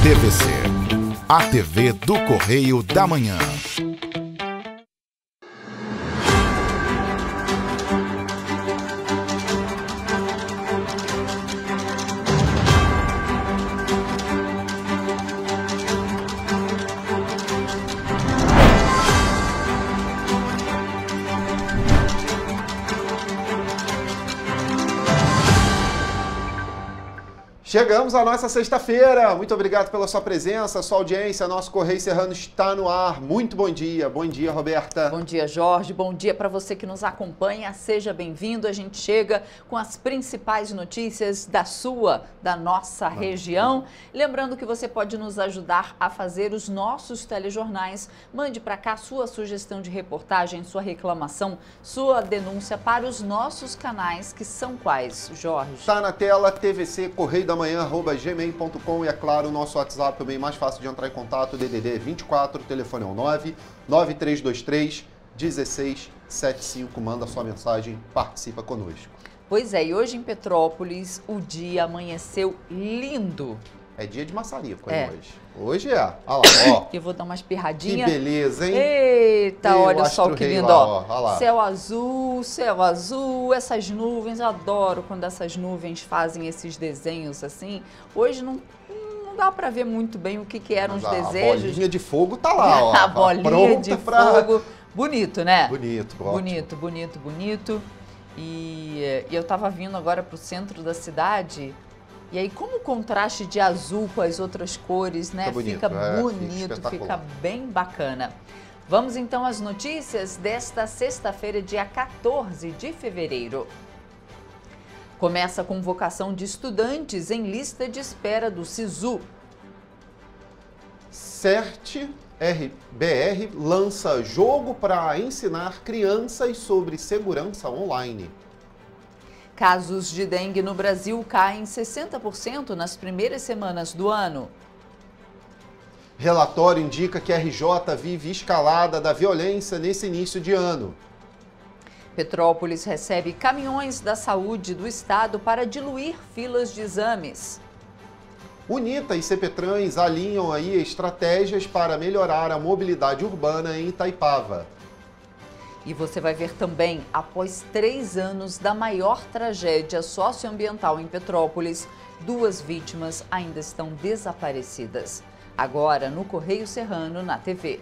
TVC, a TV do Correio da Manhã. Chegamos à nossa sexta-feira. Muito obrigado pela sua presença, sua audiência. Nosso Correio Serrano está no ar. Muito bom dia. Bom dia, Roberta. Bom dia, Jorge. Bom dia para você que nos acompanha. Seja bem-vindo. A gente chega com as principais notícias da nossa região. Lembrando que você pode nos ajudar a fazer os nossos telejornais. Mande para cá sua sugestão de reportagem, sua reclamação, sua denúncia para os nossos canais, que são quais, Jorge? Está na tela, TVC Correio da Manhã, @gmail.com, e é claro, o nosso WhatsApp também mais fácil de entrar em contato, DDD 24, telefone é o 99323-1675, manda sua mensagem, participa conosco. Pois é, e hoje em Petrópolis o dia amanheceu lindo. É dia de maçarico hoje. Hoje é. Olha lá, ó. Eu vou dar uma espirradinha. Que beleza, hein? Eita, olha só que lindo, ó. Olha lá. Céu azul, essas nuvens, eu adoro quando essas nuvens fazem esses desenhos assim. Hoje não dá pra ver muito bem o que eram os desejos. A bolinha de fogo tá lá, ó. A bolinha de fogo. Bonito, né? Bonito, ótimo. Bonito. E eu tava vindo agora pro centro da cidade. E aí, como o contraste de azul com as outras cores, né? Fica bonito, fica bem bacana. Vamos então às notícias desta sexta-feira, dia 14 de fevereiro. Começa a convocação de estudantes em lista de espera do SISU. CERT-BR lança jogo para ensinar crianças sobre segurança online. Casos de dengue no Brasil caem 60% nas primeiras semanas do ano. Relatório indica que a RJ vive escalada da violência nesse início de ano. Petrópolis recebe caminhões da saúde do estado para diluir filas de exames. UNITA e CPTRANS alinham aí estratégias para melhorar a mobilidade urbana em Itaipava. E você vai ver também, após 3 anos da maior tragédia socioambiental em Petrópolis, 2 vítimas ainda estão desaparecidas. Agora no Correio Serrano, na TV.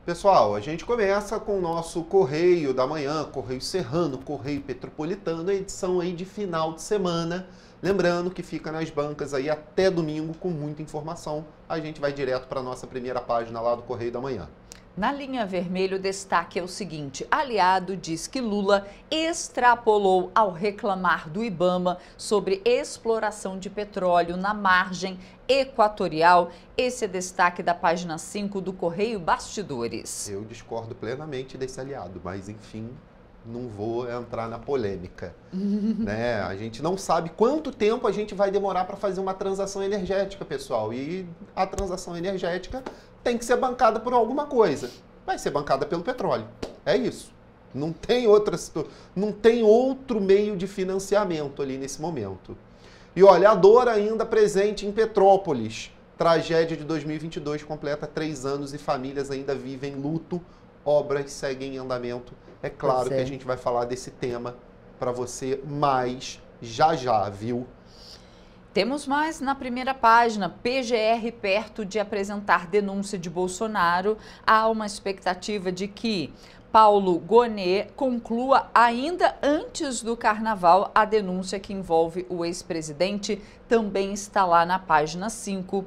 Pessoal, a gente começa com o nosso Correio da Manhã, Correio Serrano, Correio Petropolitano, a edição aí de final de semana. Lembrando que fica nas bancas aí até domingo com muita informação. A gente vai direto para a nossa primeira página lá do Correio da Manhã. Na linha vermelha, o destaque é o seguinte: aliado diz que Lula extrapolou ao reclamar do IBAMA sobre exploração de petróleo na margem equatorial. Esse é destaque da página 5 do Correio Bastidores. Eu discordo plenamente desse aliado, mas enfim, não vou entrar na polêmica. Né? A gente não sabe quanto tempo a gente vai demorar para fazer uma transação energética, pessoal. E a transação energética tem que ser bancada por alguma coisa. Vai ser bancada pelo petróleo. É isso. Não tem outro meio de financiamento ali nesse momento. E olha, a dor ainda presente em Petrópolis. Tragédia de 2022 completa 3 anos e famílias ainda vivem luto. Obras seguem em andamento. É claro que a gente vai falar desse tema para você mais já, viu? Temos mais na primeira página. PGR perto de apresentar denúncia de Bolsonaro. Há uma expectativa de que Paulo Gonet conclua ainda antes do carnaval a denúncia que envolve o ex-presidente. Também está lá na página 5.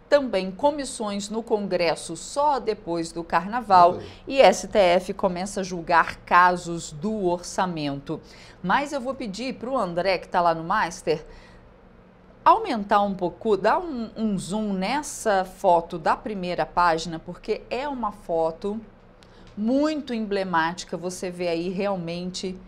Também comissões no Congresso só depois do carnaval e STF começa a julgar casos do orçamento. Mas eu vou pedir para o André, que está lá no Master, aumentar um pouco, dar um zoom nessa foto da primeira página, porque é uma foto muito emblemática. Você vê aí realmente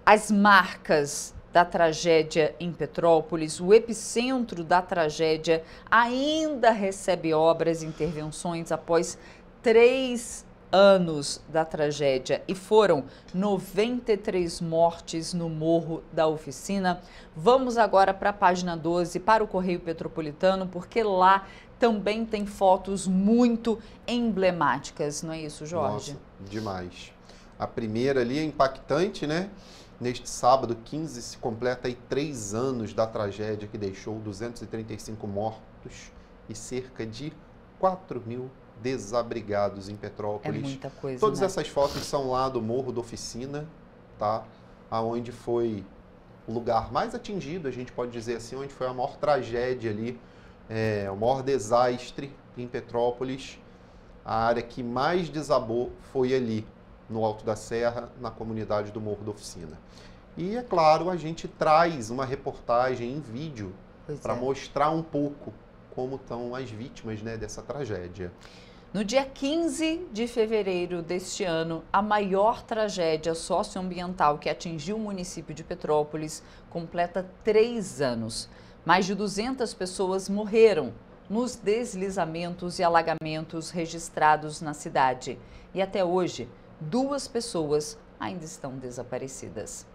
as marcas da tragédia em Petrópolis. O epicentro da tragédia ainda recebe obras e intervenções após 3 anos da tragédia e foram 93 mortes no Morro da Oficina. Vamos agora para a página 12, para o Correio Petropolitano, porque lá também tem fotos muito emblemáticas, não é isso, Jorge? Nossa, demais. A primeira ali é impactante, né? Neste sábado, 15, se completa aí 3 anos da tragédia que deixou 235 mortos e cerca de 4.000 desabrigados em Petrópolis. É muita coisa, Todas né? essas fotos são lá do Morro da Oficina, tá? Aonde foi o lugar mais atingido, a gente pode dizer assim, onde foi a maior tragédia ali, o maior desastre em Petrópolis. A área que mais desabou foi ali, no Alto da Serra, na comunidade do Morro da Oficina. E, é claro, a gente traz uma reportagem em vídeo para mostrar um pouco como estão as vítimas, né, dessa tragédia. No dia 15 de fevereiro deste ano, a maior tragédia socioambiental que atingiu o município de Petrópolis completa 3 anos. Mais de 200 pessoas morreram nos deslizamentos e alagamentos registrados na cidade. E até hoje, 2 pessoas ainda estão desaparecidas.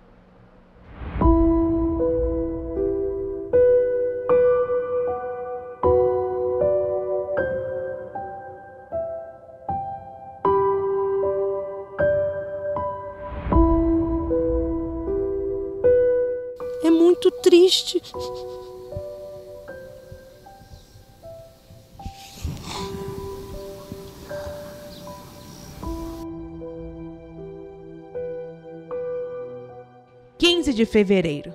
É muito triste. De fevereiro.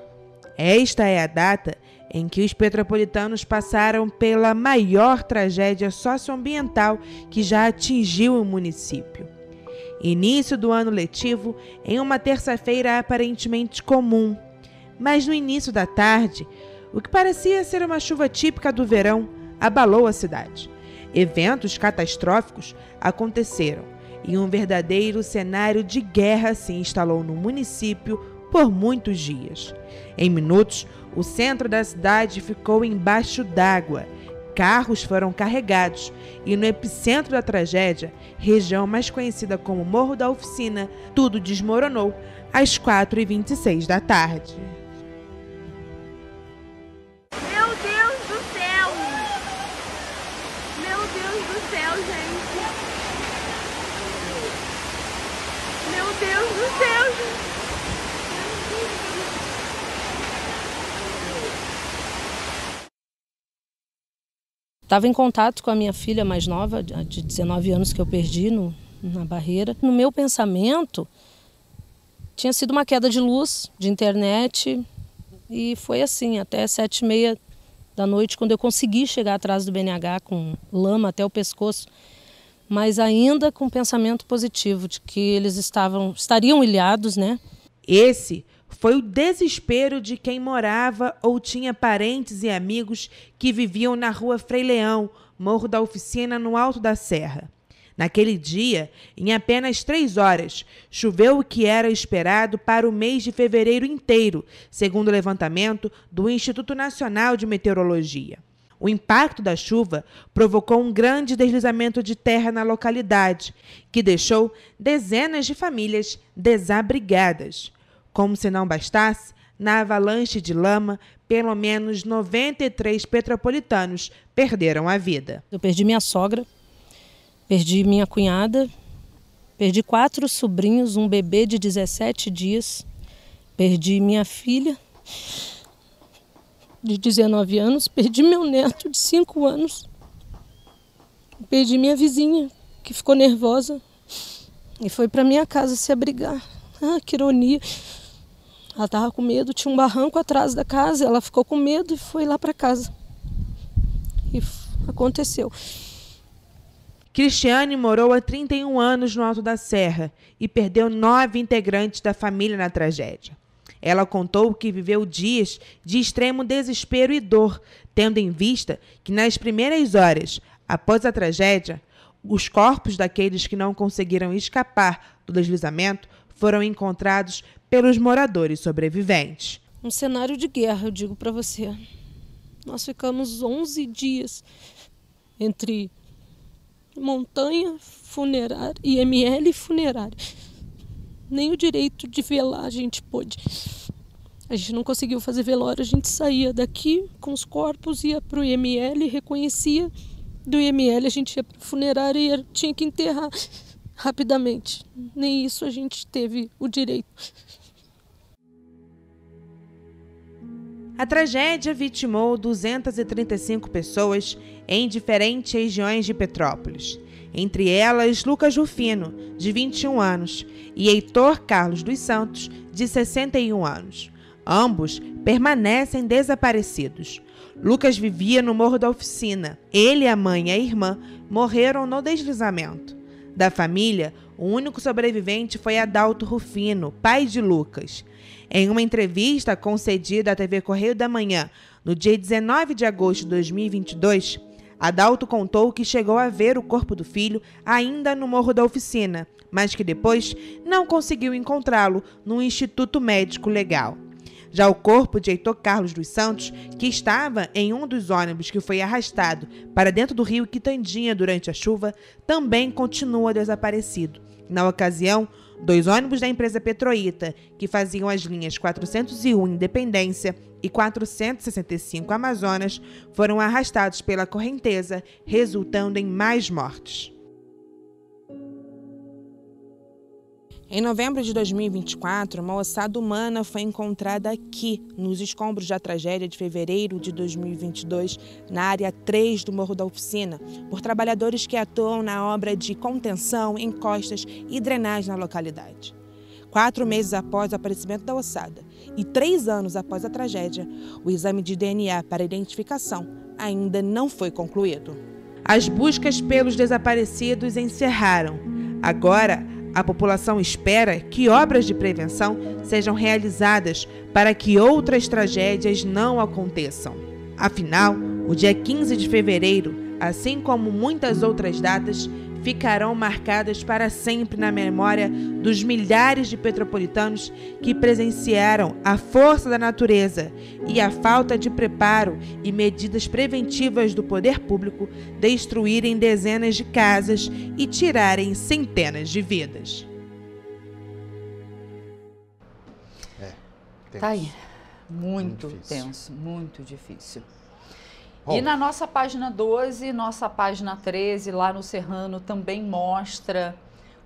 Esta é a data em que os petropolitanos passaram pela maior tragédia socioambiental que já atingiu o município. Início do ano letivo em uma terça-feira aparentemente comum, mas no início da tarde, o que parecia ser uma chuva típica do verão abalou a cidade. Eventos catastróficos aconteceram e um verdadeiro cenário de guerra se instalou no município por muitos dias. Em minutos, o centro da cidade ficou embaixo d'água. Carros foram carregados e no epicentro da tragédia, região mais conhecida como Morro da Oficina, tudo desmoronou às 4h26 da tarde. Meu Deus do céu! Meu Deus do céu, gente! Meu Deus do céu, gente! Estava em contato com a minha filha mais nova, de 19 anos, que eu perdi na barreira. No meu pensamento, tinha sido uma queda de luz, de internet, e foi assim, até 7h30 da noite, quando eu consegui chegar atrás do BNH com lama até o pescoço, mas ainda com pensamento positivo, de que eles estariam ilhados, né? Esse foi o desespero de quem morava ou tinha parentes e amigos que viviam na rua Frei Leão, Morro da Oficina, no Alto da Serra. Naquele dia, em apenas 3 horas, choveu o que era esperado para o mês de fevereiro inteiro, segundo o levantamento do Instituto Nacional de Meteorologia. O impacto da chuva provocou um grande deslizamento de terra na localidade, que deixou dezenas de famílias desabrigadas. Como se não bastasse, na avalanche de lama, pelo menos 93 petropolitanos perderam a vida. Eu perdi minha sogra, perdi minha cunhada, perdi 4 sobrinhos, um bebê de 17 dias, perdi minha filha de 19 anos, perdi meu neto de 5 anos, perdi minha vizinha, que ficou nervosa e foi para minha casa se abrigar. Ah, que ironia! Ela estava com medo, tinha um barranco atrás da casa, ela ficou com medo e foi lá para casa. E aconteceu. Cristiane morou há 31 anos no Alto da Serra e perdeu 9 integrantes da família na tragédia. Ela contou que viveu dias de extremo desespero e dor, tendo em vista que nas primeiras horas, após a tragédia, os corpos daqueles que não conseguiram escapar do deslizamento foram encontrados pelos moradores sobreviventes. Um cenário de guerra, eu digo para você. Nós ficamos 11 dias entre Montanha Funerária, IML Funerária. Nem o direito de velar a gente pôde. A gente não conseguiu fazer velório, a gente saía daqui com os corpos, ia para o IML, reconhecia. Do IML a gente ia para a funerária e tinha que enterrar rapidamente. Nem isso a gente teve o direito. A tragédia vitimou 235 pessoas em diferentes regiões de Petrópolis. Entre elas, Lucas Rufino, de 21 anos, e Heitor Carlos dos Santos, de 61 anos. Ambos permanecem desaparecidos. Lucas vivia no Morro da Oficina. Ele, a mãe e a irmã morreram no deslizamento. Da família, o único sobrevivente foi Adalto Rufino, pai de Lucas. Em uma entrevista concedida à TV Correio da Manhã, no dia 19 de agosto de 2022, Adalto contou que chegou a ver o corpo do filho ainda no Morro da Oficina, mas que depois não conseguiu encontrá-lo no Instituto Médico Legal. Já o corpo de Heitor Carlos dos Santos, que estava em um dos ônibus que foi arrastado para dentro do rio Quitandinha durante a chuva, também continua desaparecido. Na ocasião, 2 ônibus da empresa Petroita, que faziam as linhas 401 Independência e 465 Amazonas, foram arrastados pela correnteza, resultando em mais mortes. Em novembro de 2024, uma ossada humana foi encontrada aqui, nos escombros da tragédia de fevereiro de 2022, na área 3 do Morro da Oficina, por trabalhadores que atuam na obra de contenção, encostas e drenagem na localidade. 4 meses após o aparecimento da ossada e 3 anos após a tragédia, o exame de DNA para identificação ainda não foi concluído. As buscas pelos desaparecidos encerraram. Agora, a população espera que obras de prevenção sejam realizadas para que outras tragédias não aconteçam. Afinal, o dia 15 de fevereiro, assim como muitas outras datas, ficarão marcadas para sempre na memória dos milhares de petropolitanos que presenciaram a força da natureza e a falta de preparo e medidas preventivas do poder público destruírem dezenas de casas e tirarem centenas de vidas. Tá aí. Muito difícil. tenso, muito difícil. Bom. E na nossa página 12, nossa página 13, lá no Serrano, também mostra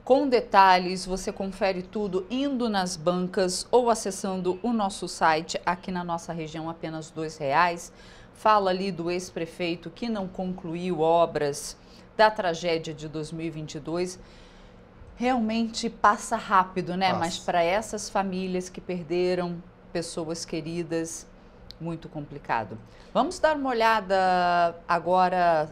com detalhes. Você confere tudo indo nas bancas ou acessando o nosso site. Aqui na nossa região, apenas R$2. Fala ali do ex-prefeito que não concluiu obras da tragédia de 2022. Realmente passa rápido, né? Passa. Mas para essas famílias que perderam pessoas queridas, muito complicado. Vamos dar uma olhada agora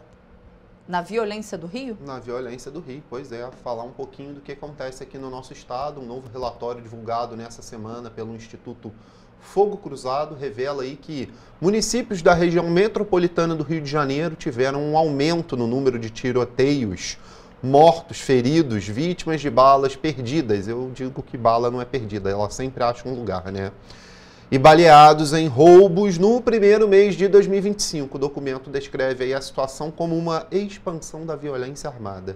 na violência do Rio? Na violência do Rio, pois é, falar um pouquinho do que acontece aqui no nosso estado. Um novo relatório divulgado nessa semana pelo Instituto Fogo Cruzado revela aí que municípios da região metropolitana do Rio de Janeiro tiveram um aumento no número de tiroteios, mortos, feridos, vítimas de balas perdidas. Eu digo que bala não é perdida, ela sempre acha um lugar, né? E baleados em roubos no primeiro mês de 2025. O documento descreve aí a situação como uma expansão da violência armada.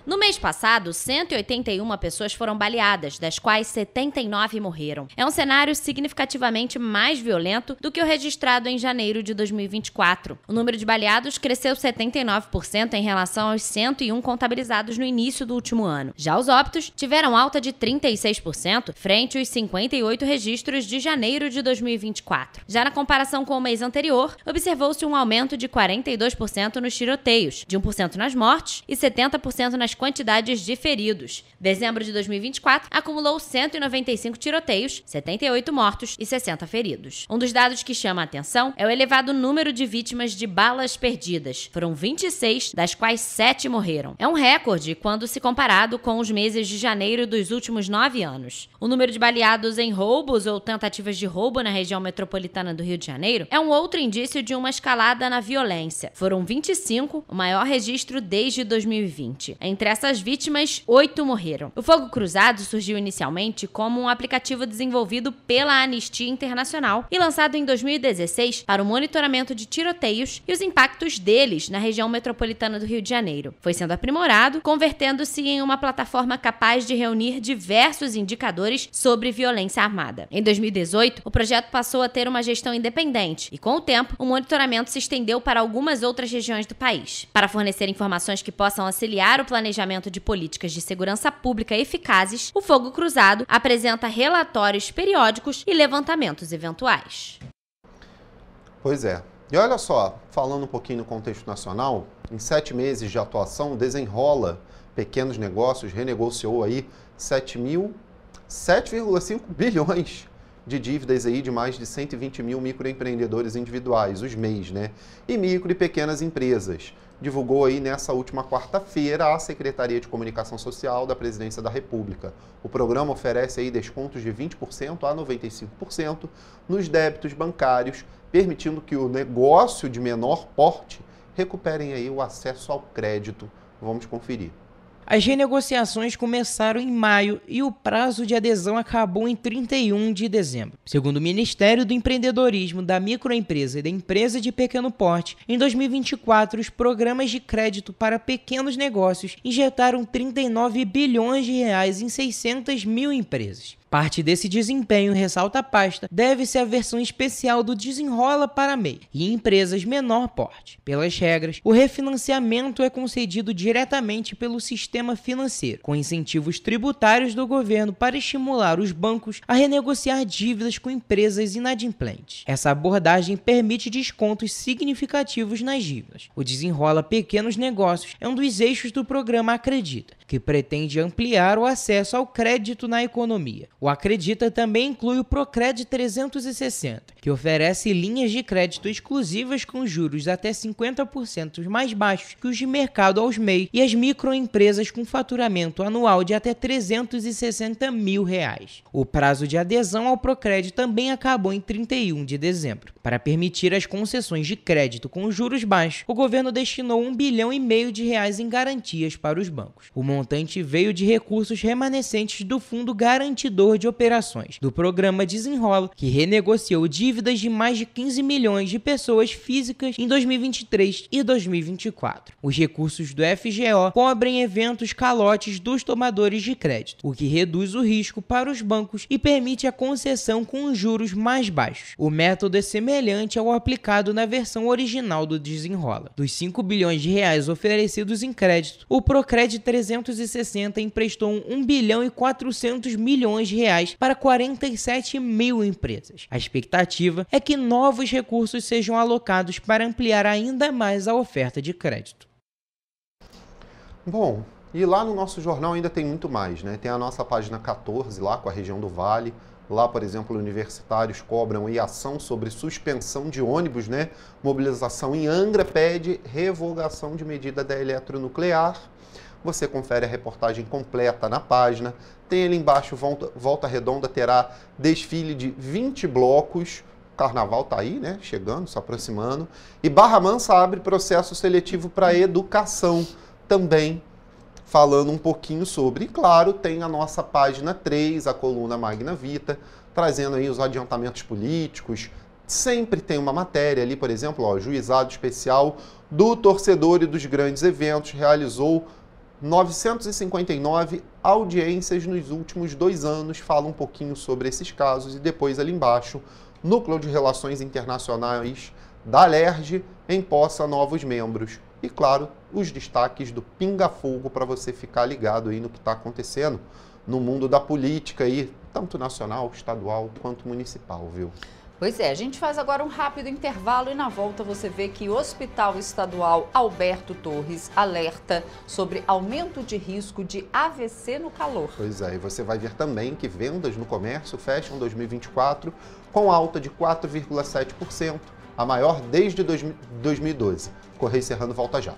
No mês passado, 181 pessoas foram baleadas, das quais 79 morreram. É um cenário significativamente mais violento do que o registrado em janeiro de 2024. O número de baleados cresceu 79% em relação aos 101 contabilizados no início do último ano. Já os óbitos tiveram alta de 36%, frente aos 58 registros de janeiro de 2024. Já na comparação com o mês anterior, observou-se um aumento de 42% nos tiroteios, de 1% nas mortes e 70% nas quantidades de feridos. Dezembro de 2024 acumulou 195 tiroteios, 78 mortos e 60 feridos. Um dos dados que chama a atenção é o elevado número de vítimas de balas perdidas. Foram 26, das quais 7 morreram. É um recorde quando se comparado com os meses de janeiro dos últimos 9 anos. O número de baleados em roubos ou tentativas de roubo na região metropolitana do Rio de Janeiro é um outro indício de uma escalada na violência. Foram 25, o maior registro desde 2020. Entre Entre essas vítimas, 8 morreram. O fogo cruzado surgiu inicialmente como um aplicativo desenvolvido pela Anistia Internacional e lançado em 2016 para o monitoramento de tiroteios e os impactos deles na região metropolitana do Rio de Janeiro. Foi sendo aprimorado, convertendo-se em uma plataforma capaz de reunir diversos indicadores sobre violência armada. Em 2018, o projeto passou a ter uma gestão independente e, com o tempo, o monitoramento se estendeu para algumas outras regiões do país. Para fornecer informações que possam auxiliar o planejamento de políticas de segurança pública eficazes, o Fogo Cruzado apresenta relatórios periódicos e levantamentos eventuais. Pois é. E olha só, falando um pouquinho no contexto nacional, em 7 meses de atuação, o Desenrola Pequenos Negócios renegociou aí 7,5 bilhões de dívidas aí de mais de 120 mil microempreendedores individuais, os MEIs, né? E micro e pequenas empresas. Divulgou aí nessa última quarta-feira a Secretaria de Comunicação Social da Presidência da República. O programa oferece aí descontos de 20% a 95% nos débitos bancários, permitindo que o negócio de menor porte recuperem aí o acesso ao crédito. Vamos conferir. As renegociações começaram em maio e o prazo de adesão acabou em 31 de dezembro. Segundo o Ministério do Empreendedorismo, da Microempresa e da Empresa de Pequeno Porte, em 2024, os programas de crédito para pequenos negócios injetaram 39 bilhões de reais em 600 mil empresas. Parte desse desempenho, ressalta a pasta, deve-se à versão especial do Desenrola para MEI e empresas menor porte. Pelas regras, o refinanciamento é concedido diretamente pelo sistema financeiro, com incentivos tributários do governo para estimular os bancos a renegociar dívidas com empresas inadimplentes. Essa abordagem permite descontos significativos nas dívidas. O Desenrola Pequenos Negócios é um dos eixos do programa Acredita, que pretende ampliar o acesso ao crédito na economia. O Acredita também inclui o Procred 360, que oferece linhas de crédito exclusivas com juros até 50% mais baixos que os de mercado aos MEI e as microempresas com faturamento anual de até 360 mil reais. O prazo de adesão ao Procred também acabou em 31 de dezembro. Para permitir as concessões de crédito com juros baixos, o governo destinou 1,5 bilhão de reais em garantias para os bancos. O montante veio de recursos remanescentes do Fundo Garantidor de Operações, do programa Desenrola, que renegociou dívidas de mais de 15 milhões de pessoas físicas em 2023 e 2024. Os recursos do FGO cobrem eventos calotes dos tomadores de crédito, o que reduz o risco para os bancos e permite a concessão com juros mais baixos. O método é semelhante ao aplicado na versão original do Desenrola. Dos 5 bilhões de reais oferecidos em crédito, o Procred 360 emprestou 1,4 bilhão de reais para 47 mil empresas. A expectativa é que novos recursos sejam alocados para ampliar ainda mais a oferta de crédito. Bom, e lá no nosso jornal ainda tem muito mais, né? Tem a nossa página 14 lá com a região do Vale. Lá, por exemplo, universitários cobram aí ação sobre suspensão de ônibus, né? Mobilização em Angra pede revogação de medida da eletronuclear. Você confere a reportagem completa na página. Tem ali embaixo, Volta Redonda terá desfile de 20 blocos. O carnaval tá aí, né? Chegando, se aproximando. E Barra Mansa abre processo seletivo para educação também, falando um pouquinho sobre. E claro, tem a nossa página 3, a coluna Magna Vita, trazendo aí os adiantamentos políticos. Sempre tem uma matéria ali, por exemplo, ó, juizado especial do torcedor e dos grandes eventos realizou 959 audiências nos últimos 2 anos. Fala um pouquinho sobre esses casos. E depois ali embaixo, Núcleo de Relações Internacionais da Alerj empossa novos membros. E claro, os destaques do Pinga Fogo para você ficar ligado aí no que está acontecendo no mundo da política aí, tanto nacional, estadual quanto municipal, viu? Pois é, a gente faz agora um rápido intervalo e na volta você vê que o Hospital Estadual Alberto Torres alerta sobre aumento de risco de AVC no calor. Pois é, e você vai ver também que vendas no comércio fecham 2024 com alta de 4,7%, a maior desde 2012. Correio Serrano volta já.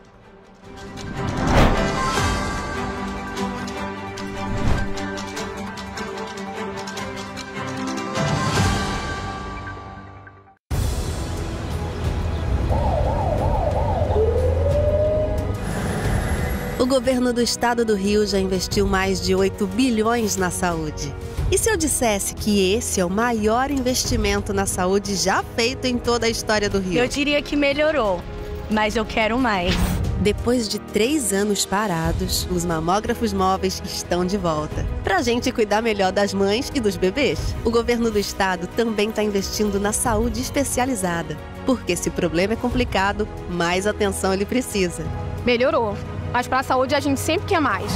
O O governo do estado do Rio já investiu mais de 8 bilhões na saúde. E se eu dissesse que esse é o maior investimento na saúde já feito em toda a história do Rio? Eu diria que melhorou, mas eu quero mais. Depois de 3 anos parados, os mamógrafos móveis estão de volta. Pra gente cuidar melhor das mães e dos bebês. O governo do estado também está investindo na saúde especializada. Porque se o problema é complicado, mais atenção ele precisa. Melhorou, mas para a saúde a gente sempre quer mais.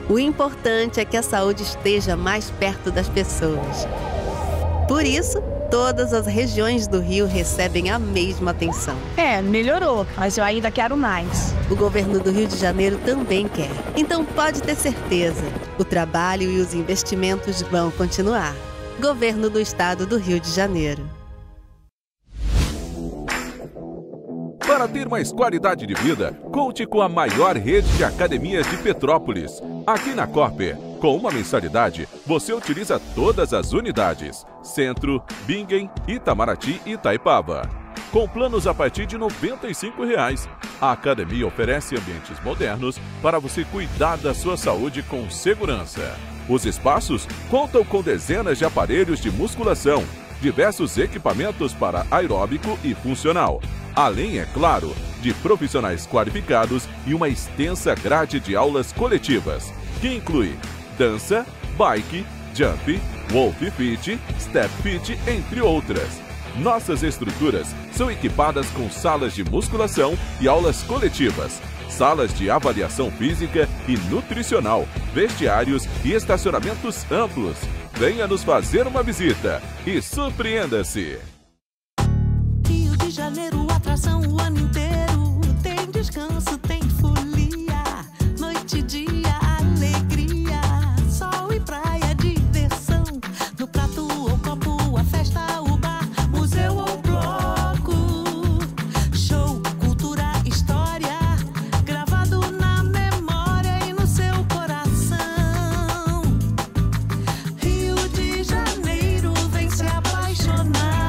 O importante é que a saúde esteja mais perto das pessoas. Por isso, todas as regiões do Rio recebem a mesma atenção. Melhorou, mas eu ainda quero mais. O governo do Rio de Janeiro também quer. Então pode ter certeza, o trabalho e os investimentos vão continuar. Governo do Estado do Rio de Janeiro. Para ter mais qualidade de vida, conte com a maior rede de academias de Petrópolis. Aqui na Cooper, com uma mensalidade, você utiliza todas as unidades: Centro, Bingen, Itamaraty e Itaipava. Com planos a partir de R$ 95,00. A academia oferece ambientes modernos para você cuidar da sua saúde com segurança. Os espaços contam com dezenas de aparelhos de musculação, diversos equipamentos para aeróbico e funcional. Além, é claro, de profissionais qualificados e uma extensa grade de aulas coletivas, que inclui dança, bike, jump, wolf fit, step fit, entre outras. Nossas estruturas são equipadas com salas de musculação e aulas coletivas, salas de avaliação física e nutricional, vestiários e estacionamentos amplos. Venha nos fazer uma visita e surpreenda-se! Rio de Janeiro, atração o ano inteiro. Tem descanso, tem folia, noite e dia, alegria, sol e praia, diversão. No prato ou copo, a festa, o bar, museu ou bloco. Show, cultura, história, gravado na memória e no seu coração. Rio de Janeiro, vem se apaixonar.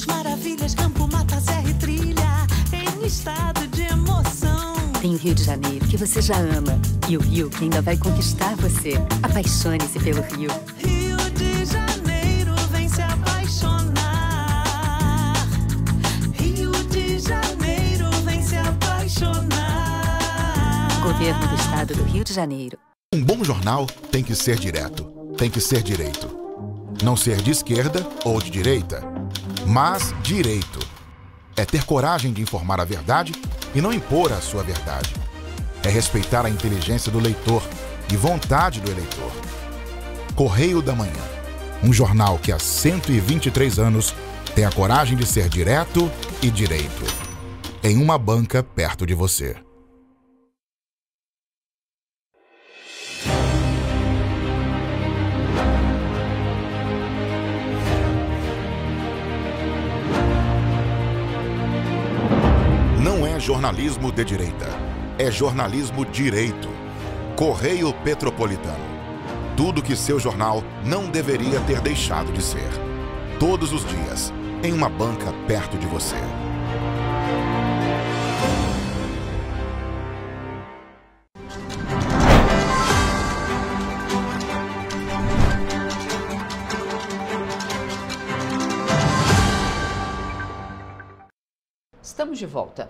Maravilhas, campo, mata, serra e trilha, em estado de emoção. Tem o Rio de Janeiro, que você já ama, e o Rio, que ainda vai conquistar você. Apaixone-se pelo Rio. Rio de Janeiro, vem se apaixonar. Rio de Janeiro, vem se apaixonar. Governo do Estado do Rio de Janeiro. Um bom jornal tem que ser direto, tem que ser direito. Não ser de esquerda ou de direita, mas direito. É ter coragem de informar a verdade e não impor a sua verdade. É respeitar a inteligência do leitor e vontade do eleitor. Correio da Manhã, um jornal que há 123 anos tem a coragem de ser direto e direito. Em uma banca perto de você. Não é jornalismo de direita, é jornalismo direito. Correio Petropolitano. Tudo que seu jornal não deveria ter deixado de ser. Todos os dias, em uma banca perto de você. Estamos de volta.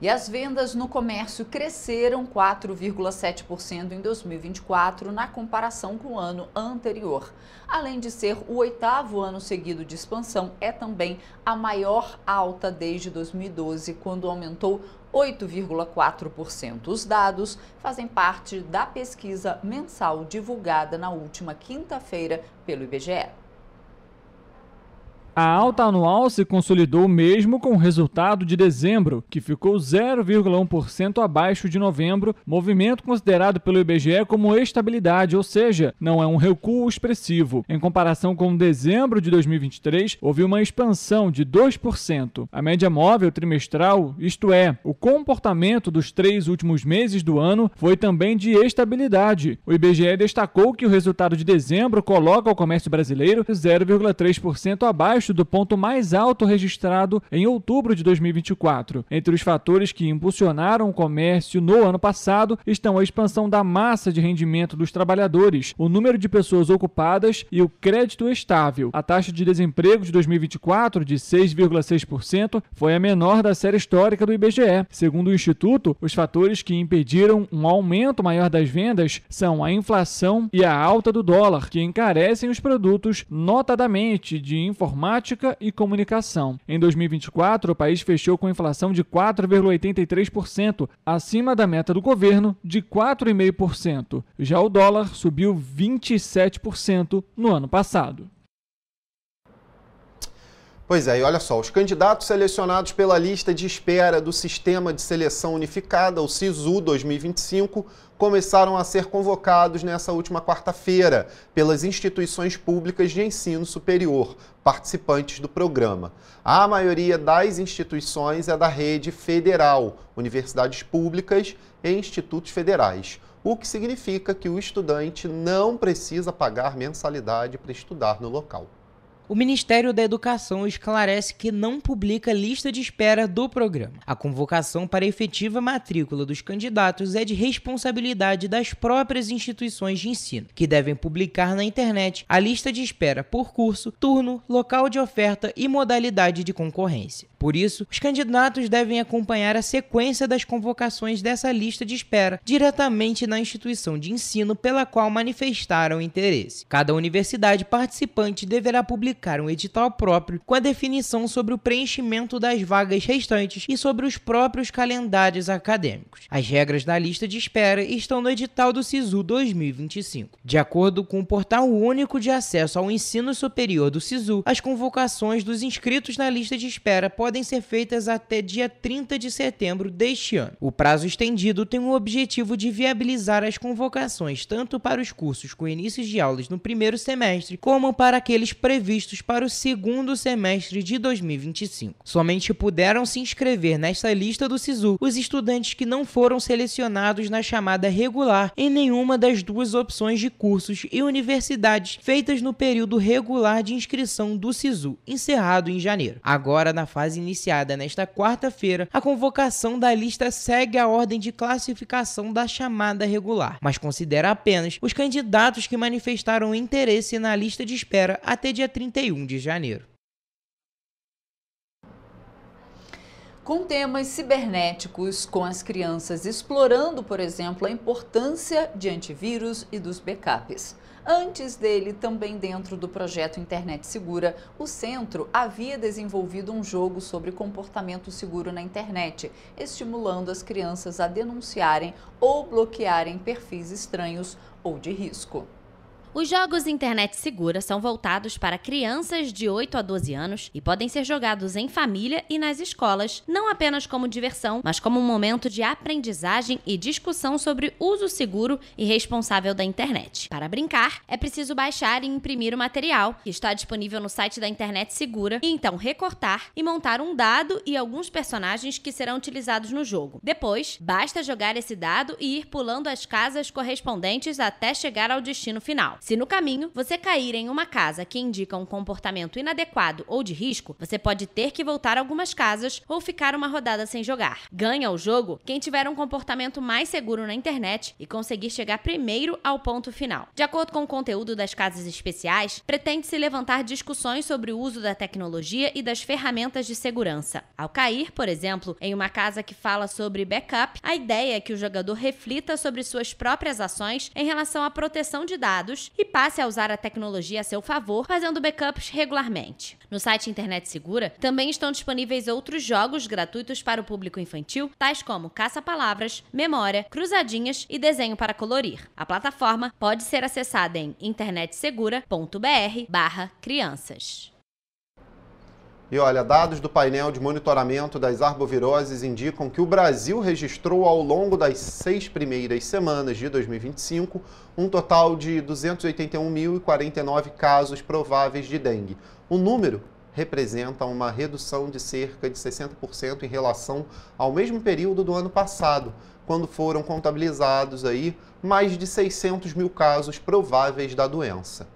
E as vendas no comércio cresceram 4,7% em 2024 na comparação com o ano anterior. Além de ser o 8º ano seguido de expansão, é também a maior alta desde 2012, quando aumentou 8,4%. Os dados fazem parte da pesquisa mensal divulgada na última quinta-feira pelo IBGE. A alta anual se consolidou mesmo com o resultado de dezembro, que ficou 0,1% abaixo de novembro, movimento considerado pelo IBGE como estabilidade, ou seja, não é um recuo expressivo. Em comparação com dezembro de 2023, houve uma expansão de 2%. A média móvel trimestral, isto é, o comportamento dos 3 últimos meses do ano, foi também de estabilidade. O IBGE destacou que o resultado de dezembro coloca o comércio brasileiro 0,3% abaixo abaixo do ponto mais alto registrado em outubro de 2024. Entre os fatores que impulsionaram o comércio no ano passado estão a expansão da massa de rendimento dos trabalhadores, o número de pessoas ocupadas e o crédito estável. A taxa de desemprego de 2024, de 6,6%, foi a menor da série histórica do IBGE. Segundo o Instituto, os fatores que impediram um aumento maior das vendas são a inflação e a alta do dólar, que encarecem os produtos, notadamente de informática e comunicação. Em 2024, o país fechou com inflação de 4,83%, acima da meta do governo de 4,5%. Já o dólar subiu 27% no ano passado. Pois é, e olha só, os candidatos selecionados pela lista de espera do Sistema de Seleção Unificada, o SISU 2025, começaram a ser convocados nessa última quarta-feira pelas instituições públicas de ensino superior, participantes do programa. A maioria das instituições é da rede federal, universidades públicas e institutos federais, o que significa que o estudante não precisa pagar mensalidade para estudar no local. O Ministério da Educação esclarece que não publica lista de espera do programa. A convocação para a efetiva matrícula dos candidatos é de responsabilidade das próprias instituições de ensino, que devem publicar na internet a lista de espera por curso, turno, local de oferta e modalidade de concorrência. Por isso, os candidatos devem acompanhar a sequência das convocações dessa lista de espera diretamente na instituição de ensino pela qual manifestaram interesse. Cada universidade participante deverá publicar um edital próprio com a definição sobre o preenchimento das vagas restantes e sobre os próprios calendários acadêmicos. As regras da lista de espera estão no edital do SISU 2025. De acordo com o Portal Único de Acesso ao Ensino Superior do SISU, as convocações dos inscritos na lista de espera podem ser feitas até dia 30 de setembro deste ano. O prazo estendido tem o objetivo de viabilizar as convocações tanto para os cursos com início de aulas no primeiro semestre, como para aqueles previstos para o segundo semestre de 2025. Somente puderam se inscrever nesta lista do SISU os estudantes que não foram selecionados na chamada regular em nenhuma das duas opções de cursos e universidades feitas no período regular de inscrição do SISU, encerrado em janeiro. Agora, na fase iniciada nesta quarta-feira, a convocação da lista segue a ordem de classificação da chamada regular, mas considera apenas os candidatos que manifestaram interesse na lista de espera até dia 31 de janeiro. Com temas cibernéticos, com as crianças explorando, por exemplo, a importância de antivírus e dos backups. Antes dele, também dentro do projeto Internet Segura, o centro havia desenvolvido um jogo sobre comportamento seguro na internet, estimulando as crianças a denunciarem ou bloquearem perfis estranhos ou de risco. Os jogos Internet Segura são voltados para crianças de 8 a 12 anos e podem ser jogados em família e nas escolas, não apenas como diversão, mas como um momento de aprendizagem e discussão sobre uso seguro e responsável da internet. Para brincar, é preciso baixar e imprimir o material, que está disponível no site da Internet Segura, e então recortar e montar um dado e alguns personagens que serão utilizados no jogo. Depois, basta jogar esse dado e ir pulando as casas correspondentes até chegar ao destino final. Se no caminho você cair em uma casa que indica um comportamento inadequado ou de risco, você pode ter que voltar algumas casas ou ficar uma rodada sem jogar. Ganha o jogo quem tiver um comportamento mais seguro na internet e conseguir chegar primeiro ao ponto final. De acordo com o conteúdo das casas especiais, pretende-se levantar discussões sobre o uso da tecnologia e das ferramentas de segurança. Ao cair, por exemplo, em uma casa que fala sobre backup, a ideia é que o jogador reflita sobre suas próprias ações em relação à proteção de dados e passe a usar a tecnologia a seu favor, fazendo backups regularmente. No site Internet Segura, também estão disponíveis outros jogos gratuitos para o público infantil, tais como caça-palavras, memória, cruzadinhas e desenho para colorir. A plataforma pode ser acessada em internetsegura.br/crianças. E olha, dados do painel de monitoramento das arboviroses indicam que o Brasil registrou ao longo das 6 primeiras semanas de 2025 um total de 281.049 casos prováveis de dengue. O número representa uma redução de cerca de 60% em relação ao mesmo período do ano passado, quando foram contabilizados aí mais de 600 mil casos prováveis da doença.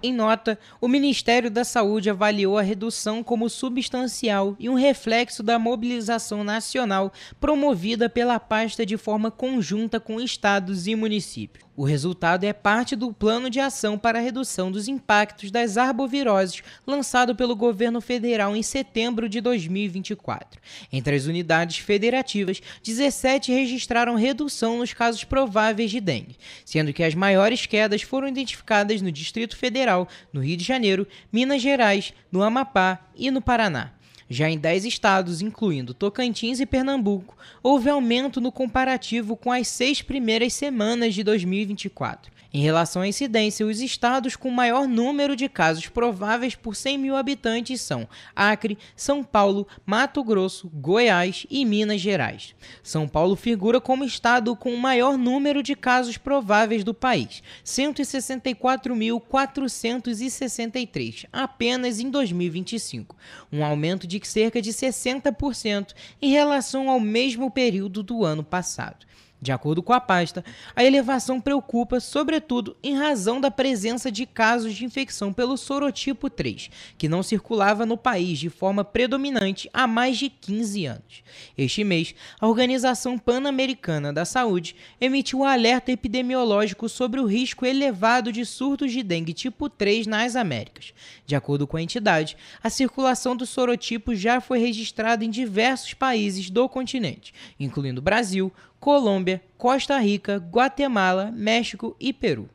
Em nota, o Ministério da Saúde avaliou a redução como substancial e um reflexo da mobilização nacional promovida pela pasta de forma conjunta com estados e municípios. O resultado é parte do Plano de Ação para a Redução dos Impactos das Arboviroses, lançado pelo governo federal em setembro de 2024. Entre as unidades federativas, 17 registraram redução nos casos prováveis de dengue, sendo que as maiores quedas foram identificadas no Distrito Federal, no Rio de Janeiro, Minas Gerais, no Amapá e no Paraná. Já em 10 estados, incluindo Tocantins e Pernambuco, houve aumento no comparativo com as 6 primeiras semanas de 2024. Em relação à incidência, os estados com maior número de casos prováveis por 100 mil habitantes são Acre, São Paulo, Mato Grosso, Goiás e Minas Gerais. São Paulo figura como estado com o maior número de casos prováveis do país, 164.463, apenas em 2025, um aumento de cerca de 60% em relação ao mesmo período do ano passado. De acordo com a pasta, a elevação preocupa, sobretudo, em razão da presença de casos de infecção pelo sorotipo 3, que não circulava no país de forma predominante há mais de 15 anos. Este mês, a Organização Pan-Americana da Saúde emitiu um alerta epidemiológico sobre o risco elevado de surtos de dengue tipo 3 nas Américas. De acordo com a entidade, a circulação do sorotipo já foi registrada em diversos países do continente, incluindo Brasil, Colômbia, Costa Rica, Guatemala, México e Peru.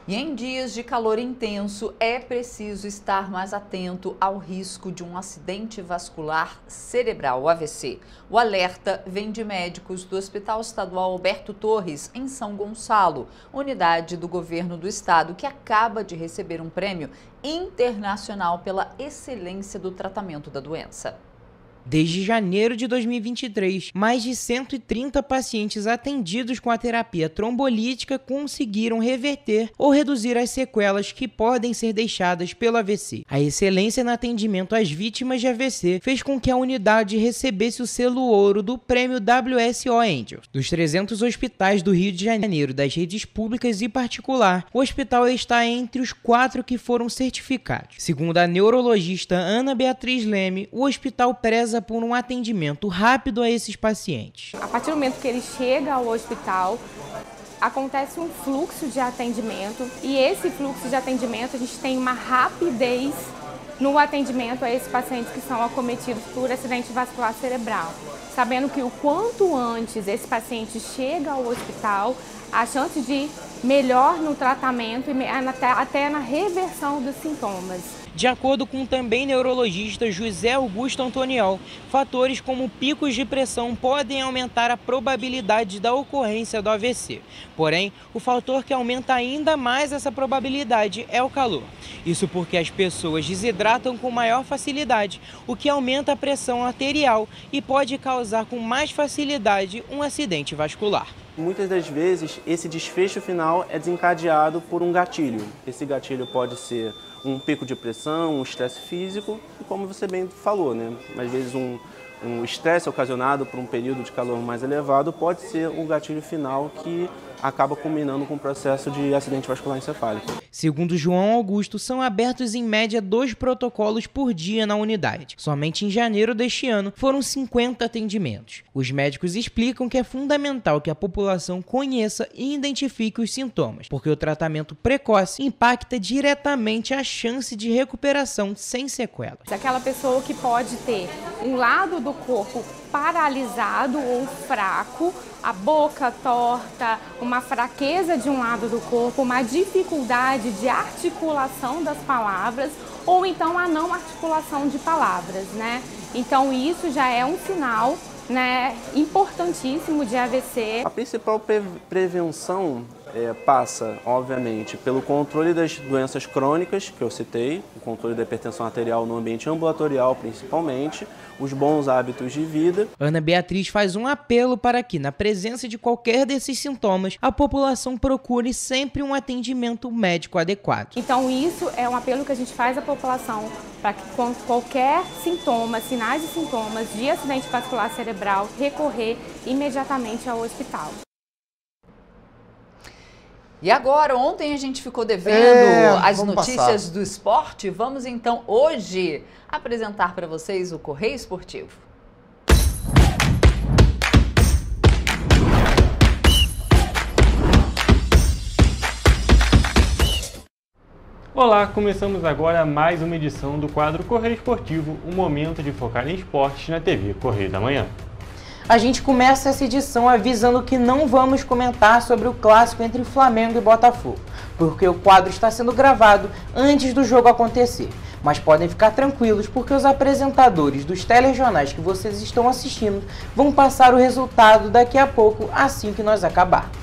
E em dias de calor intenso, é preciso estar mais atento ao risco de um acidente vascular cerebral, o AVC. O alerta vem de médicos do Hospital Estadual Alberto Torres, em São Gonçalo, unidade do governo do estado, que acaba de receber um prêmio internacional pela excelência do tratamento da doença. Desde janeiro de 2023, mais de 130 pacientes atendidos com a terapia trombolítica conseguiram reverter ou reduzir as sequelas que podem ser deixadas pelo AVC. A excelência no atendimento às vítimas de AVC fez com que a unidade recebesse o selo ouro do prêmio WSO Angels. Dos 300 hospitais do Rio de Janeiro, das redes públicas e particular, o hospital está entre os 4 que foram certificados. Segundo a neurologista Ana Beatriz Leme, o hospital preza por um atendimento rápido a esses pacientes. A partir do momento que ele chega ao hospital, acontece um fluxo de atendimento e esse fluxo de atendimento a gente tem uma rapidez no atendimento a esses pacientes que são acometidos por acidente vascular cerebral. Sabendo que o quanto antes esse paciente chega ao hospital, a chance de melhor no tratamento e até na reversão dos sintomas. De acordo com também neurologista José Augusto Antoniol, fatores como picos de pressão podem aumentar a probabilidade da ocorrência do AVC. Porém, o fator que aumenta ainda mais essa probabilidade é o calor. Isso porque as pessoas desidratam com maior facilidade, o que aumenta a pressão arterial e pode causar com mais facilidade um acidente vascular. Muitas das vezes, esse desfecho final é desencadeado por um gatilho. Esse gatilho pode ser um pico de pressão, um estresse físico e, como você bem falou, né? Às vezes um estresse ocasionado por um período de calor mais elevado pode ser um gatilho final que acaba culminando com o processo de acidente vascular encefálico. Segundo João Augusto, são abertos em média 2 protocolos por dia na unidade. Somente em janeiro deste ano foram 50 atendimentos. Os médicos explicam que é fundamental que a população conheça e identifique os sintomas, porque o tratamento precoce impacta diretamente a chance de recuperação sem sequelas. Aquela pessoa que pode ter um lado do corpo paralisado ou fraco, a boca torta, uma fraqueza de um lado do corpo, uma dificuldade de articulação das palavras ou então a não articulação de palavras, né? Então isso já é um sinal, né, importantíssimo de AVC. A principal prevenção passa, obviamente, pelo controle das doenças crônicas, que eu citei, o controle da hipertensão arterial no ambiente ambulatorial principalmente, os bons hábitos de vida. Ana Beatriz faz um apelo para que, na presença de qualquer desses sintomas, a população procure sempre um atendimento médico adequado. Então isso é um apelo que a gente faz à população para que com qualquer sintoma, sinais e sintomas de acidente vascular cerebral, recorrer imediatamente ao hospital. E agora, ontem a gente ficou devendo as notícias do esporte. Vamos então hoje apresentar para vocês o Correio Esportivo. Olá, começamos agora mais uma edição do quadro Correio Esportivo, um momento de focar em esportes na TV Correio da Manhã. A gente começa essa edição avisando que não vamos comentar sobre o clássico entre Flamengo e Botafogo, porque o quadro está sendo gravado antes do jogo acontecer. Mas podem ficar tranquilos, porque os apresentadores dos telejornais que vocês estão assistindo vão passar o resultado daqui a pouco, assim que nós acabarmos.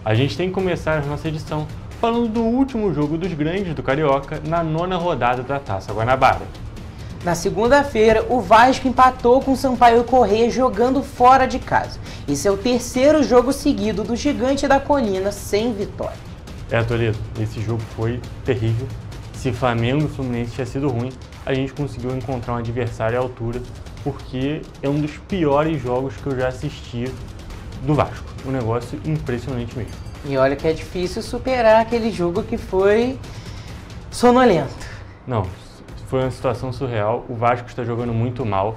A gente tem que começar a nossa edição falando do último jogo dos grandes do Carioca na 9ª rodada da Taça Guanabara. Na segunda-feira, o Vasco empatou com o Sampaio Corrêa jogando fora de casa. Esse é o 3º jogo seguido do Gigante da Colina sem vitória. Toledo, esse jogo foi terrível. Se Flamengo e Fluminense tinha sido ruim, a gente conseguiu encontrar um adversário à altura, porque é um dos piores jogos que eu já assisti do Vasco. Um negócio impressionante mesmo. E olha que é difícil superar aquele jogo que foi sonolento. Não, foi uma situação surreal. O Vasco está jogando muito mal.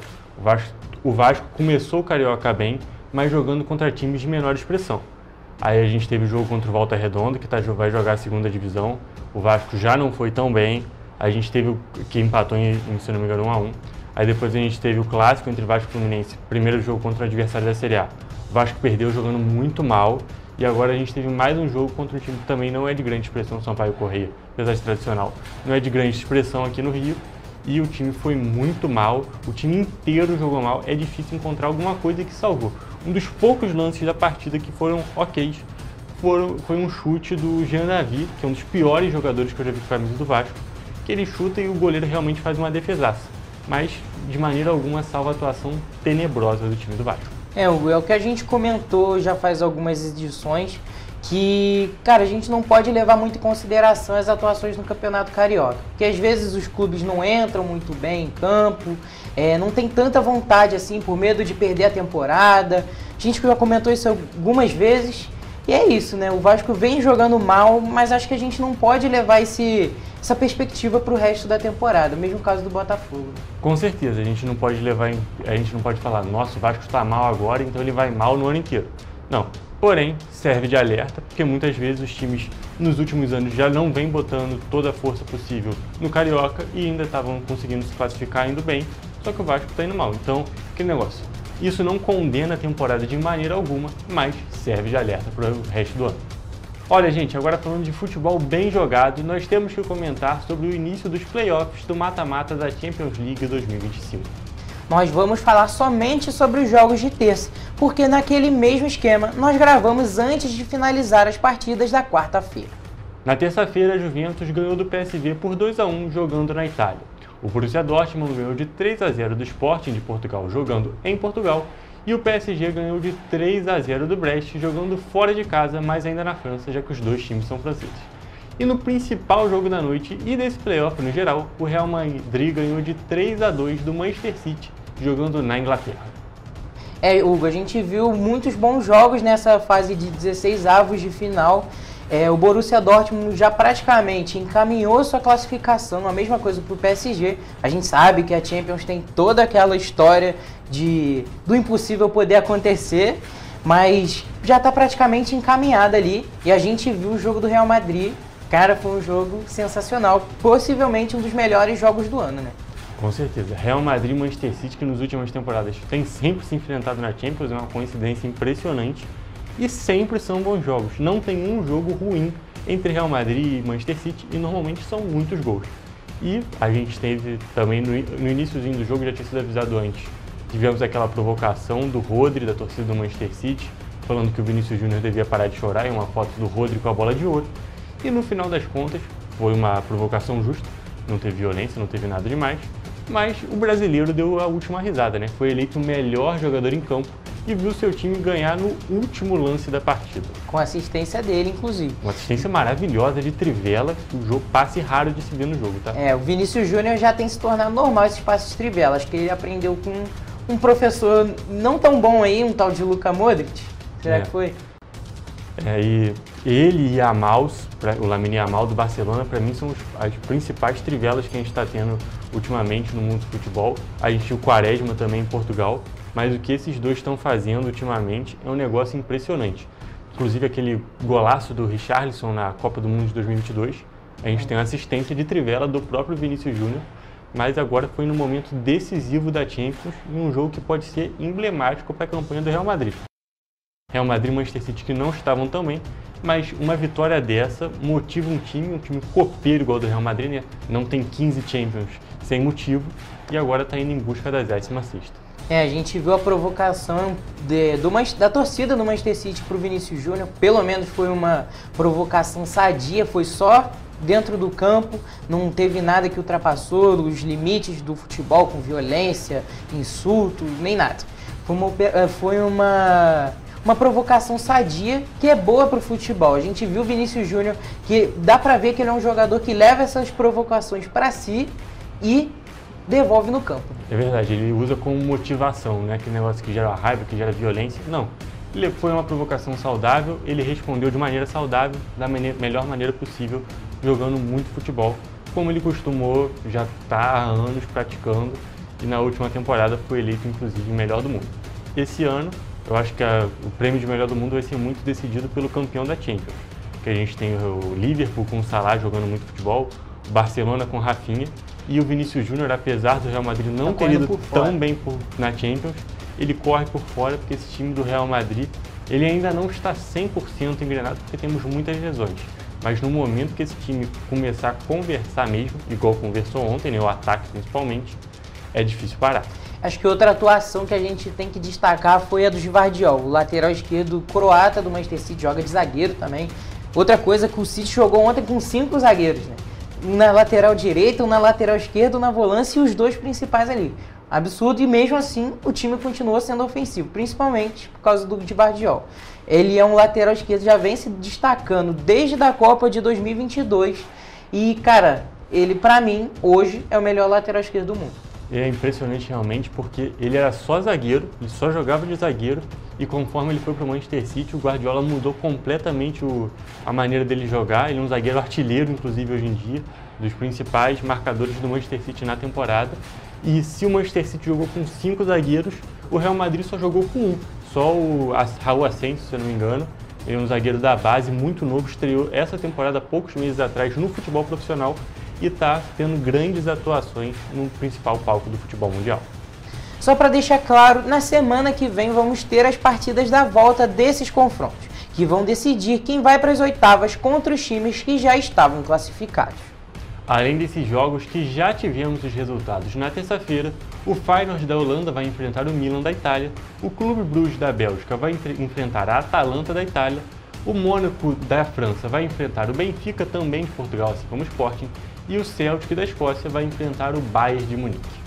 O Vasco começou o Carioca bem, mas jogando contra times de menor expressão. Aí a gente teve o jogo contra o Volta Redonda, que vai jogar a 2ª divisão. O Vasco já não foi tão bem. A gente teve o que empatou se não me engano, 1-1. Aí depois a gente teve o clássico entre Vasco e Fluminense, primeiro jogo contra o adversário da Série A. O Vasco perdeu jogando muito mal. E agora a gente teve mais um jogo contra um time que também não é de grande expressão, Sampaio Corrêa, apesar de tradicional. Não é de grande expressão aqui no Rio. E o time foi muito mal, o time inteiro jogou mal. É difícil encontrar alguma coisa que salvou. Um dos poucos lances da partida que foram ok foi um chute do Jean Davi, que é um dos piores jogadores que eu já vi com a camisa do Vasco, que ele chuta e o goleiro realmente faz uma defesaça. Mas, de maneira alguma, salva a atuação tenebrosa do time do Vasco. É o que a gente comentou já faz algumas edições, que, cara, a gente não pode levar muito em consideração as atuações no Campeonato Carioca, porque às vezes os clubes não entram muito bem em campo, não tem tanta vontade assim, por medo de perder a temporada. A gente já comentou isso algumas vezes, e é isso, né? O Vasco vem jogando mal, mas acho que a gente não pode levar essa perspectiva para o resto da temporada, mesmo caso do Botafogo. Com certeza, a gente não pode falar, nossa, o Vasco está mal agora, então ele vai mal no ano inteiro. Não, porém, serve de alerta, porque muitas vezes os times nos últimos anos já não vêm botando toda a força possível no Carioca e ainda estavam conseguindo se classificar indo bem, só que o Vasco está indo mal. Então, que negócio. Isso não condena a temporada de maneira alguma, mas serve de alerta para o resto do ano. Olha, gente, agora falando de futebol bem jogado, nós temos que comentar sobre o início dos playoffs do mata-mata da Champions League 2025. Nós vamos falar somente sobre os jogos de terça, porque naquele mesmo esquema nós gravamos antes de finalizar as partidas da quarta-feira. Na terça-feira, a Juventus ganhou do PSV por 2-1 jogando na Itália. O Borussia Dortmund ganhou de 3-0 do Sporting de Portugal jogando em Portugal. E o PSG ganhou de 3-0 do Brest, jogando fora de casa, mas ainda na França, já que os dois times são franceses. E no principal jogo da noite e desse playoff no geral, o Real Madrid ganhou de 3-2 do Manchester City, jogando na Inglaterra. Hugo, a gente viu muitos bons jogos nessa fase de 16avos de final. O Borussia Dortmund já praticamente encaminhou sua classificação, a mesma coisa para o PSG. A gente sabe que a Champions tem toda aquela história do impossível poder acontecer, mas já está praticamente encaminhada ali. E a gente viu o jogo do Real Madrid, cara, foi um jogo sensacional, possivelmente um dos melhores jogos do ano, né? Com certeza. Real Madrid e Manchester City, que nas últimas temporadas tem sempre se enfrentado na Champions, é uma coincidência impressionante. E sempre são bons jogos. Não tem um jogo ruim entre Real Madrid e Manchester City e normalmente são muitos gols. E a gente teve também no iniciozinho do jogo, já tinha sido avisado antes, tivemos aquela provocação do Rodri, da torcida do Manchester City, falando que o Vinícius Júnior devia parar de chorar, e uma foto do Rodri com a bola de ouro. E no final das contas, foi uma provocação justa, não teve violência, não teve nada demais, mas o brasileiro deu a última risada, né? Foi eleito o melhor jogador em campo e viu seu time ganhar no último lance da partida. Com assistência dele, inclusive. Uma assistência maravilhosa de Trivela, o jogo passe raro de se ver no jogo, tá? O Vinícius Júnior já tem se tornado normal esses passes de Trivela. Acho que ele aprendeu com um professor não tão bom aí, um tal de Luka Modric. Será que foi? E ele e Yamal, o Lamine Yamal do Barcelona, para mim são as principais trivelas que a gente está tendo ultimamente no mundo do futebol. A gente tinha o Quaresma também em Portugal, mas o que esses dois estão fazendo ultimamente é um negócio impressionante. Inclusive aquele golaço do Richarlison na Copa do Mundo de 2022, a gente tem uma assistência de trivela do próprio Vinícius Júnior, mas agora foi no momento decisivo da Champions, em um jogo que pode ser emblemático para a campanha do Real Madrid. Real Madrid e Manchester City que não estavam tão bem, mas uma vitória dessa motiva um time copeiro igual do Real Madrid, né? Não tem 15 Champions sem motivo e agora está indo em busca da 16ª. A gente viu a provocação da torcida do Manchester City para o Vinícius Júnior, pelo menos foi uma provocação sadia, foi só dentro do campo, não teve nada que ultrapassou os limites do futebol com violência, insultos, nem nada. Foi uma provocação sadia que é boa para o futebol. A gente viu o Vinícius Júnior, que dá para ver que ele é um jogador que leva essas provocações para si e devolve no campo. É verdade, ele usa como motivação, né? Aquele negócio que gera raiva, que gera violência. Não, ele foi uma provocação saudável, ele respondeu de maneira saudável, da melhor maneira possível, jogando muito futebol, como ele costumou, já está há anos praticando, e na última temporada foi eleito, inclusive, melhor do mundo. Esse ano, eu acho que o prêmio de melhor do mundo vai ser muito decidido pelo campeão da Champions, que a gente tem o Liverpool com o Salah jogando muito futebol, o Barcelona com o Rafinha, e o Vinícius Júnior, apesar do Real Madrid não ter ido tão bem na Champions, ele corre por fora porque esse time do Real Madrid, ele ainda não está 100% engrenado porque temos muitas lesões. Mas no momento que esse time começar a conversar mesmo, igual conversou ontem, né, o ataque principalmente, é difícil parar. Acho que outra atuação que a gente tem que destacar foi a do Gvardiol, o lateral esquerdo croata do Manchester City, joga de zagueiro também. Outra coisa que o City jogou ontem com 5 zagueiros, né? Um na lateral direita, um na lateral esquerda, um na volância e os dois principais ali. Absurdo, e mesmo assim o time continua sendo ofensivo, principalmente por causa do Gvardiol. Ele é um lateral esquerdo, já vem se destacando desde a Copa de 2022 e, cara, ele pra mim, hoje, é o melhor lateral esquerdo do mundo. É impressionante realmente porque ele era só zagueiro, ele só jogava de zagueiro e conforme ele foi para o Manchester City, o Guardiola mudou completamente a maneira dele jogar. Ele é um zagueiro artilheiro, inclusive hoje em dia, dos principais marcadores do Manchester City na temporada. E se o Manchester City jogou com 5 zagueiros, o Real Madrid só jogou com 1. Só o Raul Asensio, se eu não me engano, ele é um zagueiro da base, muito novo, estreou essa temporada há poucos meses atrás no futebol profissional e está tendo grandes atuações no principal palco do futebol mundial. Só para deixar claro, na semana que vem vamos ter as partidas da volta desses confrontos, que vão decidir quem vai para as oitavas contra os times que já estavam classificados. Além desses jogos que já tivemos os resultados na terça-feira, o Feyenoord da Holanda vai enfrentar o Milan da Itália, o Clube Bruges da Bélgica vai enfrentar a Atalanta da Itália, o Mônaco da França vai enfrentar o Benfica, também de Portugal, assim como o Sporting, e o Celtic da Escócia vai enfrentar o Bayern de Munique.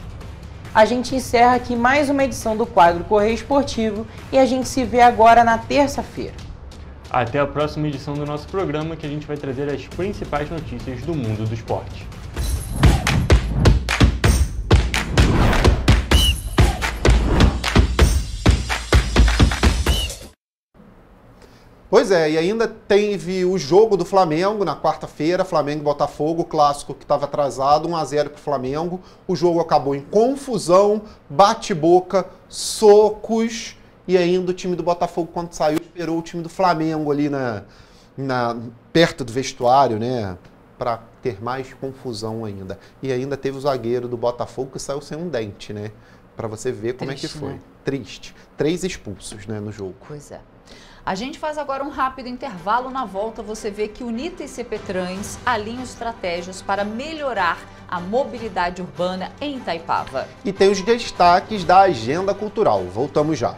A gente encerra aqui mais uma edição do quadro Correio Esportivo e a gente se vê agora na terça-feira. Até a próxima edição do nosso programa, que a gente vai trazer as principais notícias do mundo do esporte. Pois é, e ainda teve o jogo do Flamengo na quarta-feira, Flamengo e Botafogo, clássico que estava atrasado, 1-0 para o Flamengo. O jogo acabou em confusão, bate-boca, socos, e ainda o time do Botafogo, quando saiu, esperou o time do Flamengo ali perto do vestuário, né, para ter mais confusão ainda. E ainda teve o zagueiro do Botafogo que saiu sem um dente, né, para você ver como triste, é que foi. Né? Triste. 3 expulsos, né, no jogo. Pois é. A gente faz agora um rápido intervalo. Na volta você vê que Unita e CP Trans alinham estratégias para melhorar a mobilidade urbana em Itaipava. E tem os destaques da agenda cultural. Voltamos já.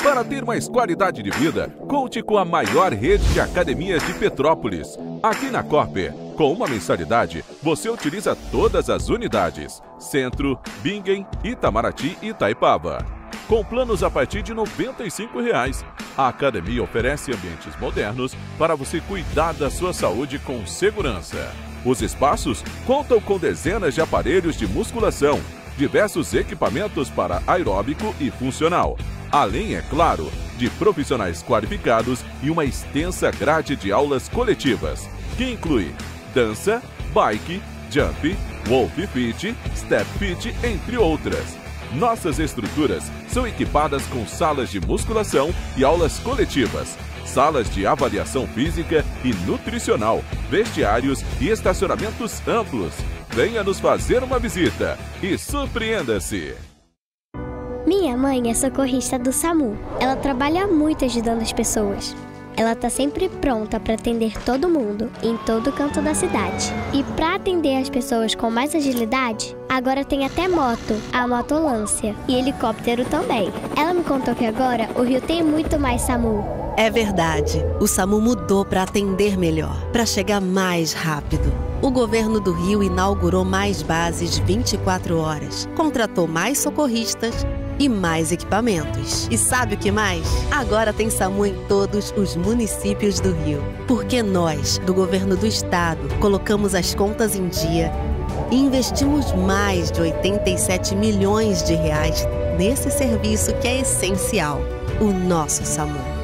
Para ter mais qualidade de vida, conte com a maior rede de academias de Petrópolis. Aqui na Corper, com uma mensalidade, você utiliza todas as unidades: Centro, Bingen, Itamaraty e Itaipava. com planos a partir de R$ 95,00. A academia oferece ambientes modernos para você cuidar da sua saúde com segurança. Os espaços contam com dezenas de aparelhos de musculação, diversos equipamentos para aeróbico e funcional, além, é claro, de profissionais qualificados e uma extensa grade de aulas coletivas, que inclui dança, bike, jump, wolf fit, step fit, entre outras. Nossas estruturas são equipadas com salas de musculação e aulas coletivas, salas de avaliação física e nutricional, vestiários e estacionamentos amplos. Venha nos fazer uma visita e surpreenda-se! Minha mãe é socorrista do SAMU. Ela trabalha muito ajudando as pessoas. Ela está sempre pronta para atender todo mundo, em todo canto da cidade. E para atender as pessoas com mais agilidade, agora tem até moto, a motolância, e helicóptero também. Ela me contou que agora o Rio tem muito mais SAMU. É verdade, o SAMU mudou para atender melhor, para chegar mais rápido. O governo do Rio inaugurou mais bases 24 horas, contratou mais socorristas e mais equipamentos. E sabe o que mais? Agora tem SAMU em todos os municípios do Rio. Porque nós, do governo do estado, colocamos as contas em dia e investimos mais de 87 milhões de reais nesse serviço que é essencial, o nosso SAMU.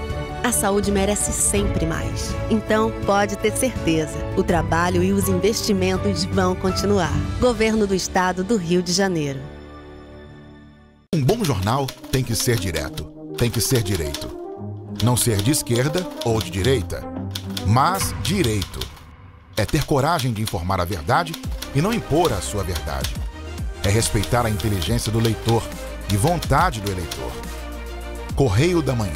A saúde merece sempre mais. Então, pode ter certeza, o trabalho e os investimentos vão continuar. Governo do Estado do Rio de Janeiro. Um bom jornal tem que ser direto, tem que ser direito. Não ser de esquerda ou de direita, mas direito. É ter coragem de informar a verdade e não impor a sua verdade. É respeitar a inteligência do leitor e vontade do eleitor. Correio da Manhã.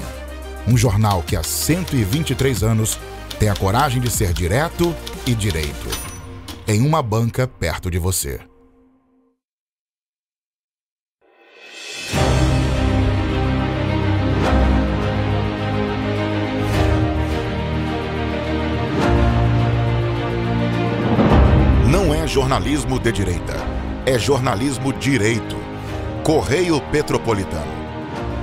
Um jornal que há 123 anos tem a coragem de ser direto e direito. Em uma banca perto de você. Não é jornalismo de direita, é jornalismo direito. Correio Petropolitano.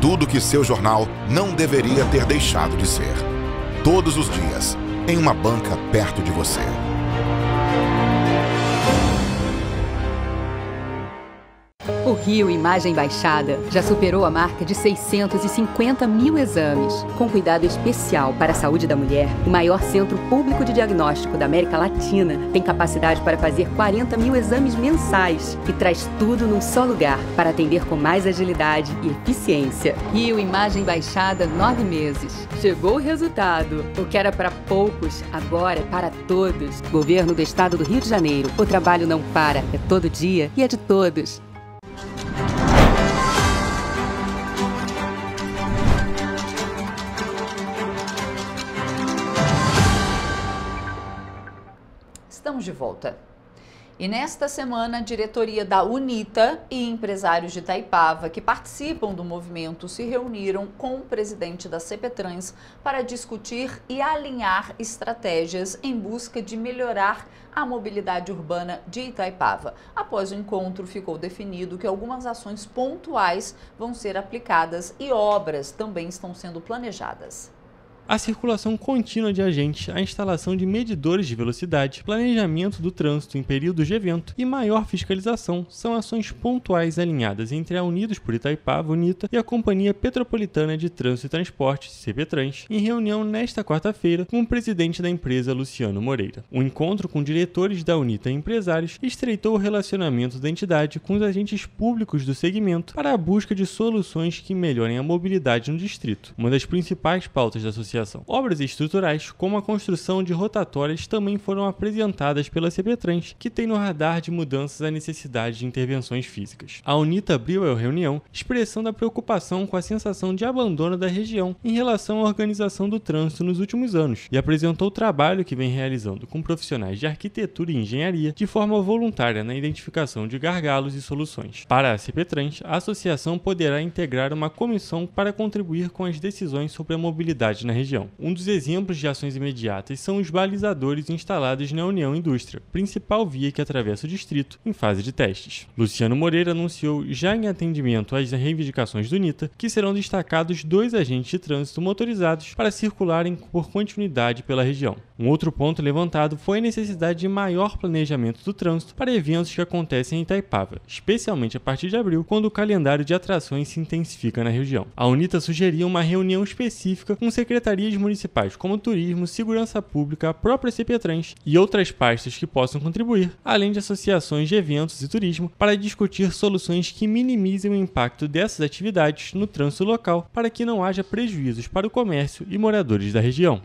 Tudo que seu jornal não deveria ter deixado de ser. Todos os dias, em uma banca perto de você. O Rio Imagem Baixada já superou a marca de 650 mil exames. Com cuidado especial para a saúde da mulher, o maior centro público de diagnóstico da América Latina tem capacidade para fazer 40 mil exames mensais e traz tudo num só lugar para atender com mais agilidade e eficiência. Rio Imagem Baixada, 9 meses. Chegou o resultado. O que era para poucos, agora é para todos. Governo do Estado do Rio de Janeiro. O trabalho não para, é todo dia e é de todos. Estamos de volta. E nesta semana, a diretoria da UNITA e empresários de Itaipava que participam do movimento se reuniram com o presidente da CPTrans para discutir e alinhar estratégias em busca de melhorar a mobilidade urbana de Itaipava. Após o encontro, ficou definido que algumas ações pontuais vão ser aplicadas e obras também estão sendo planejadas. A circulação contínua de agentes, a instalação de medidores de velocidade, planejamento do trânsito em períodos de evento e maior fiscalização são ações pontuais alinhadas entre a Unidos por Itaipava, UNITA, e a Companhia Petropolitana de Trânsito e Transporte, CPTrans, em reunião nesta quarta-feira com o presidente da empresa, Luciano Moreira. O encontro com diretores da UNITA e empresários estreitou o relacionamento da entidade com os agentes públicos do segmento para a busca de soluções que melhorem a mobilidade no distrito. Uma das principais pautas da associação. Obras estruturais, como a construção de rotatórias, também foram apresentadas pela CPTrans, que tem no radar de mudanças a necessidade de intervenções físicas. A UNITA abriu a reunião expressando a preocupação com a sensação de abandono da região em relação à organização do trânsito nos últimos anos e apresentou o trabalho que vem realizando com profissionais de arquitetura e engenharia de forma voluntária na identificação de gargalos e soluções. Para a CPTrans, a associação poderá integrar uma comissão para contribuir com as decisões sobre a mobilidade na região. região. Um dos exemplos de ações imediatas são os balizadores instalados na União Indústria, principal via que atravessa o distrito em fase de testes. Luciano Moreira anunciou, já em atendimento às reivindicações do NITA, que serão destacados 2 agentes de trânsito motorizados para circularem por continuidade pela região. Um outro ponto levantado foi a necessidade de maior planejamento do trânsito para eventos que acontecem em Itaipava, especialmente a partir de abril, quando o calendário de atrações se intensifica na região. A UNITA sugeria uma reunião específica com secretarias municipais como Turismo, Segurança Pública, a própria CPTrans e outras pastas que possam contribuir, além de associações de eventos e turismo, para discutir soluções que minimizem o impacto dessas atividades no trânsito local para que não haja prejuízos para o comércio e moradores da região.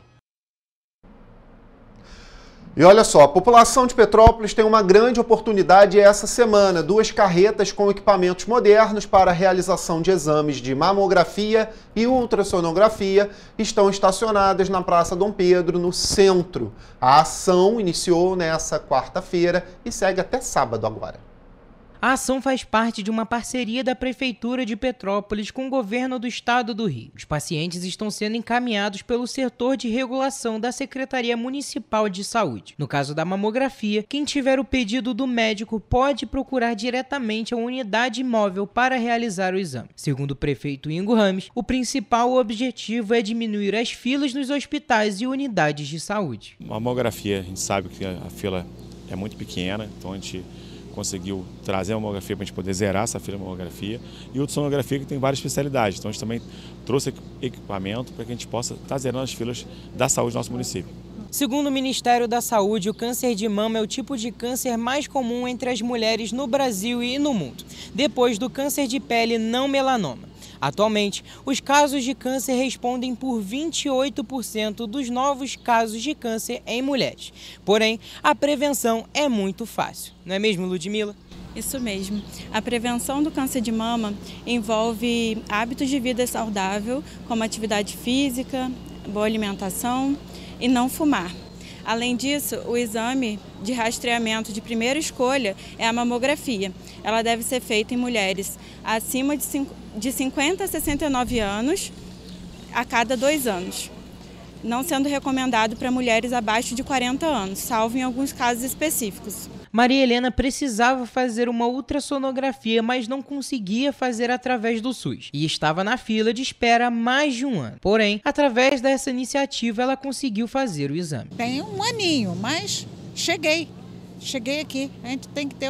E olha só, a população de Petrópolis tem uma grande oportunidade essa semana. 2 carretas com equipamentos modernos para a realização de exames de mamografia e ultrassonografia estão estacionadas na Praça Dom Pedro, no centro. A ação iniciou nessa quarta-feira e segue até sábado agora. A ação faz parte de uma parceria da Prefeitura de Petrópolis com o governo do estado do Rio. Os pacientes estão sendo encaminhados pelo setor de regulação da Secretaria Municipal de Saúde. No caso da mamografia, quem tiver o pedido do médico pode procurar diretamente a unidade móvel para realizar o exame. Segundo o prefeito Ingo Rames, o principal objetivo é diminuir as filas nos hospitais e unidades de saúde. Mamografia, a gente sabe que a fila é muito pequena, então a gente conseguiu trazer a mamografia para a gente poder zerar essa fila de mamografia e ultrassonografia que tem várias especialidades. Então a gente também trouxe equipamento para que a gente possa estar zerando as filas da saúde do nosso município. Segundo o Ministério da Saúde, o câncer de mama é o tipo de câncer mais comum entre as mulheres no Brasil e no mundo, depois do câncer de pele não melanoma. Atualmente, os casos de câncer respondem por 28% dos novos casos de câncer em mulheres. Porém, a prevenção é muito fácil. Não é mesmo, Ludmila? Isso mesmo. A prevenção do câncer de mama envolve hábitos de vida saudável, como atividade física, boa alimentação e não fumar. Além disso, o exame de rastreamento de primeira escolha é a mamografia. Ela deve ser feita em mulheres acima de 50 a 69 anos a cada 2 anos, não sendo recomendado para mulheres abaixo de 40 anos, salvo em alguns casos específicos. Maria Helena precisava fazer uma ultrassonografia, mas não conseguia fazer através do SUS e estava na fila de espera há mais de 1 ano. Porém, através dessa iniciativa, ela conseguiu fazer o exame. Tem 1 aninho, mas cheguei aqui. A gente tem que ter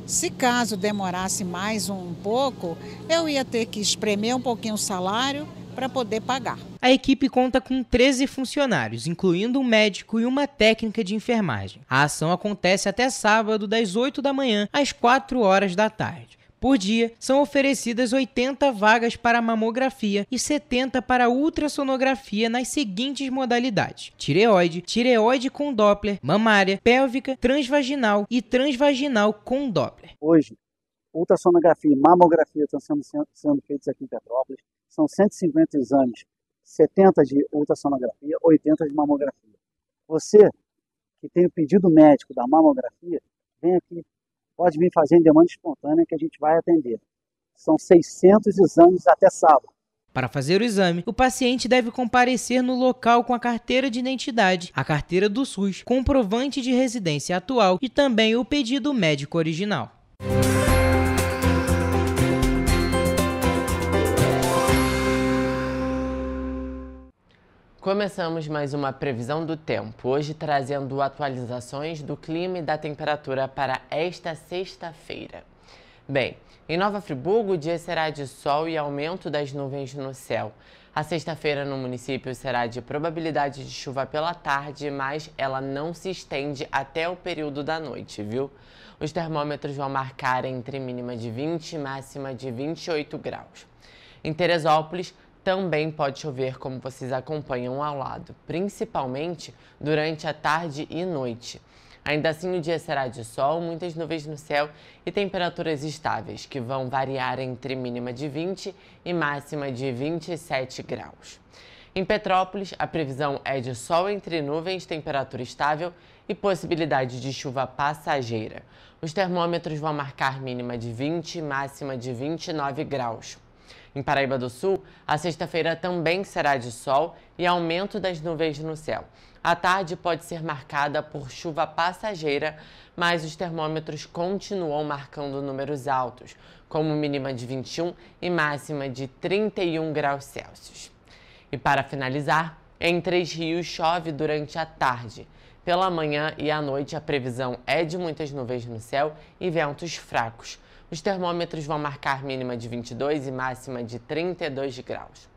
Se caso demorasse mais um pouco, eu ia ter que espremer um pouquinho o salário para poder pagar. A equipe conta com 13 funcionários, incluindo um médico e uma técnica de enfermagem. A ação acontece até sábado, das 8 da manhã às 4 horas da tarde. Por dia, são oferecidas 80 vagas para mamografia e 70 para ultrassonografia nas seguintes modalidades: tireoide, tireoide com Doppler, mamária, pélvica, transvaginal e transvaginal com Doppler. Hoje, ultrassonografia e mamografia estão sendo feitos aqui em Petrópolis. São 150 exames, 70 de ultrassonografia, 80 de mamografia. Você que tem o pedido médico da mamografia, vem aqui. Pode vir fazer em demanda espontânea que a gente vai atender. São 600 exames até sábado. Para fazer o exame, o paciente deve comparecer no local com a carteira de identidade, a carteira do SUS, comprovante de residência atual e também o pedido médico original. Começamos mais uma previsão do tempo, hoje trazendo atualizações do clima e da temperatura para esta sexta-feira. Bem, em Nova Friburgo o dia será de sol e aumento das nuvens no céu. A sexta-feira no município será de probabilidade de chuva pela tarde, mas ela não se estende até o período da noite, viu? Os termômetros vão marcar entre mínima de 20 e máxima de 28 graus. Em Teresópolis, também pode chover, como vocês acompanham ao lado, principalmente durante a tarde e noite. Ainda assim, o dia será de sol, muitas nuvens no céu e temperaturas estáveis, que vão variar entre mínima de 20 e máxima de 27 graus. Em Petrópolis, a previsão é de sol entre nuvens, temperatura estável e possibilidade de chuva passageira. Os termômetros vão marcar mínima de 20 e máxima de 29 graus. Em Paraíba do Sul, a sexta-feira também será de sol e aumento das nuvens no céu. A tarde pode ser marcada por chuva passageira, mas os termômetros continuam marcando números altos, como mínima de 21 e máxima de 31 graus Celsius. E para finalizar, em Três Rios chove durante a tarde. Pela manhã e à noite a previsão é de muitas nuvens no céu e ventos fracos. Os termômetros vão marcar mínima de 22 e máxima de 32 graus.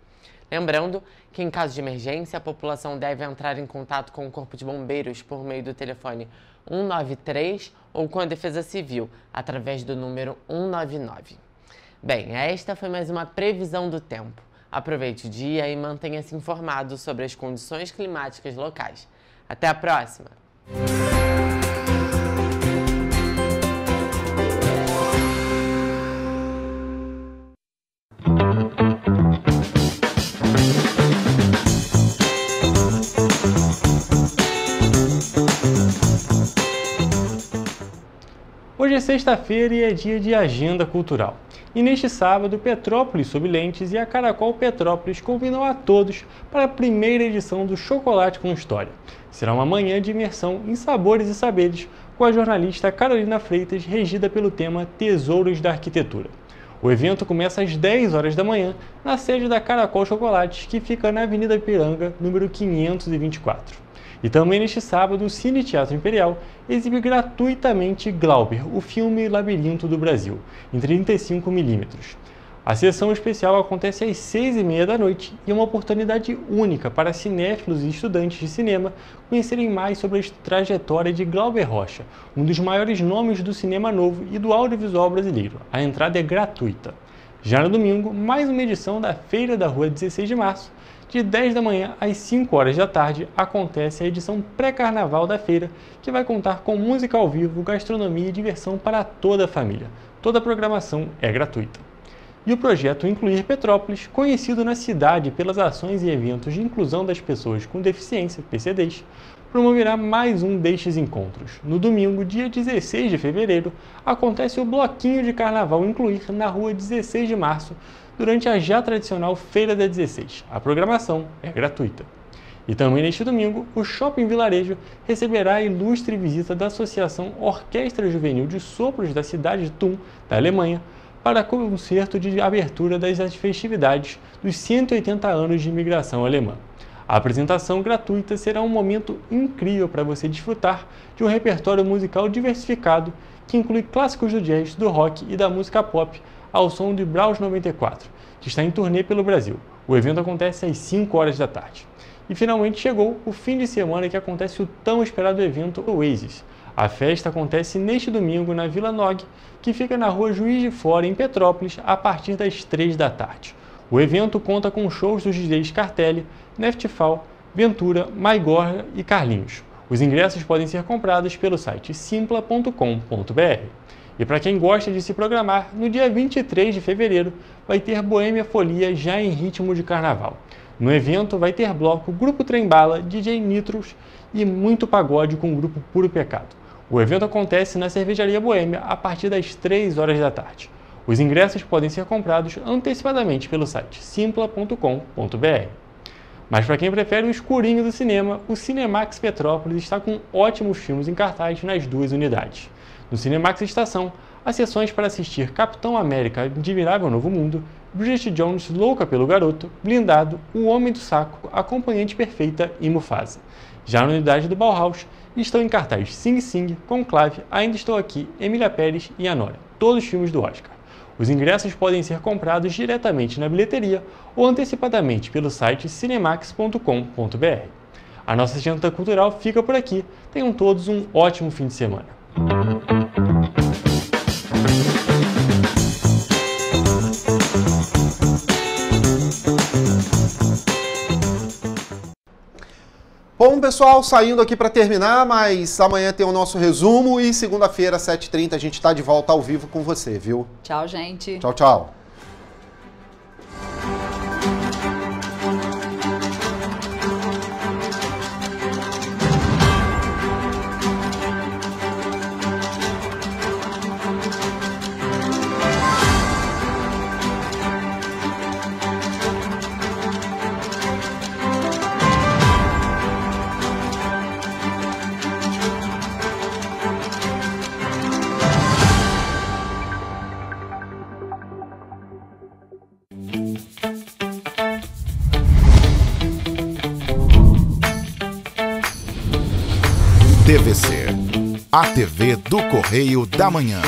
Lembrando que em caso de emergência a população deve entrar em contato com o Corpo de Bombeiros por meio do telefone 193 ou com a Defesa Civil através do número 199. Bem, esta foi mais uma previsão do tempo. Aproveite o dia e mantenha-se informado sobre as condições climáticas locais. Até a próxima! Hoje é sexta-feira e é dia de agenda cultural. E neste sábado, Petrópolis Sob Lentes e a Caracol Petrópolis convidam a todos para a primeira edição do Chocolate com História. Será uma manhã de imersão em sabores e saberes com a jornalista Carolina Freitas, regida pelo tema Tesouros da Arquitetura. O evento começa às 10 horas da manhã na sede da Caracol Chocolates, que fica na Avenida Ipiranga, número 524. E também neste sábado, o Cine Teatro Imperial exibe gratuitamente Glauber, o filme Labirinto do Brasil, em 35mm. A sessão especial acontece às 6h30 da noite e é uma oportunidade única para cinéfilos e estudantes de cinema conhecerem mais sobre a trajetória de Glauber Rocha, um dos maiores nomes do cinema novo e do audiovisual brasileiro. A entrada é gratuita. Já no domingo, mais uma edição da Feira da Rua 16 de Março, de 10 da manhã às 5 horas da tarde, acontece a edição pré-carnaval da feira, que vai contar com música ao vivo, gastronomia e diversão para toda a família. Toda a programação é gratuita. E o projeto Incluir Petrópolis, conhecido na cidade pelas ações e eventos de inclusão das pessoas com deficiência, PCDs, promoverá mais um destes encontros. No domingo, dia 16 de fevereiro, acontece o Bloquinho de Carnaval Incluir na Rua 16 de Março, durante a já tradicional Feira da 16. A programação é gratuita. E também neste domingo, o Shopping Vilarejo receberá a ilustre visita da Associação Orquestra Juvenil de Sopros da cidade de Thun, da Alemanha, para concerto de abertura das festividades dos 180 anos de imigração alemã. A apresentação gratuita será um momento incrível para você desfrutar de um repertório musical diversificado que inclui clássicos do jazz, do rock e da música pop, ao som de Braus 94, que está em turnê pelo Brasil. O evento acontece às 5 horas da tarde. E finalmente chegou o fim de semana que acontece o tão esperado evento Oasis. A festa acontece neste domingo na Vila Nog, que fica na rua Juiz de Fora, em Petrópolis, a partir das 3 da tarde. O evento conta com shows dos DJs Cartelli, Neftfal, Ventura, Maigorra e Carlinhos. Os ingressos podem ser comprados pelo site simpla.com.br. E para quem gosta de se programar, no dia 23 de fevereiro vai ter Boêmia Folia já em ritmo de carnaval. No evento vai ter bloco Grupo Trembala, DJ Nitros e muito pagode com o grupo Puro Pecado. O evento acontece na Cervejaria Boêmia a partir das 3 horas da tarde. Os ingressos podem ser comprados antecipadamente pelo site simpla.com.br. Mas para quem prefere o escurinho do cinema, o Cinemax Petrópolis está com ótimos filmes em cartaz nas duas unidades. No Cinemax Estação, há sessões para assistir Capitão América Admirável Novo Mundo, Bridget Jones Louca pelo Garoto, Blindado, O Homem do Saco, Acompanhante Perfeita e Mufasa. Já na unidade do Bauhaus, estão em cartaz Sing Sing, Conclave, Ainda Estou Aqui, Emília Pérez e Anora, todos os filmes do Oscar. Os ingressos podem ser comprados diretamente na bilheteria ou antecipadamente pelo site cinemax.com.br. A nossa agenda cultural fica por aqui. Tenham todos um ótimo fim de semana. Bom, pessoal, saindo aqui para terminar, mas amanhã tem o nosso resumo e segunda-feira, 7h30, a gente está de volta ao vivo com você, viu? Tchau, gente. Tchau, tchau. TVC, a TV do Correio da Manhã.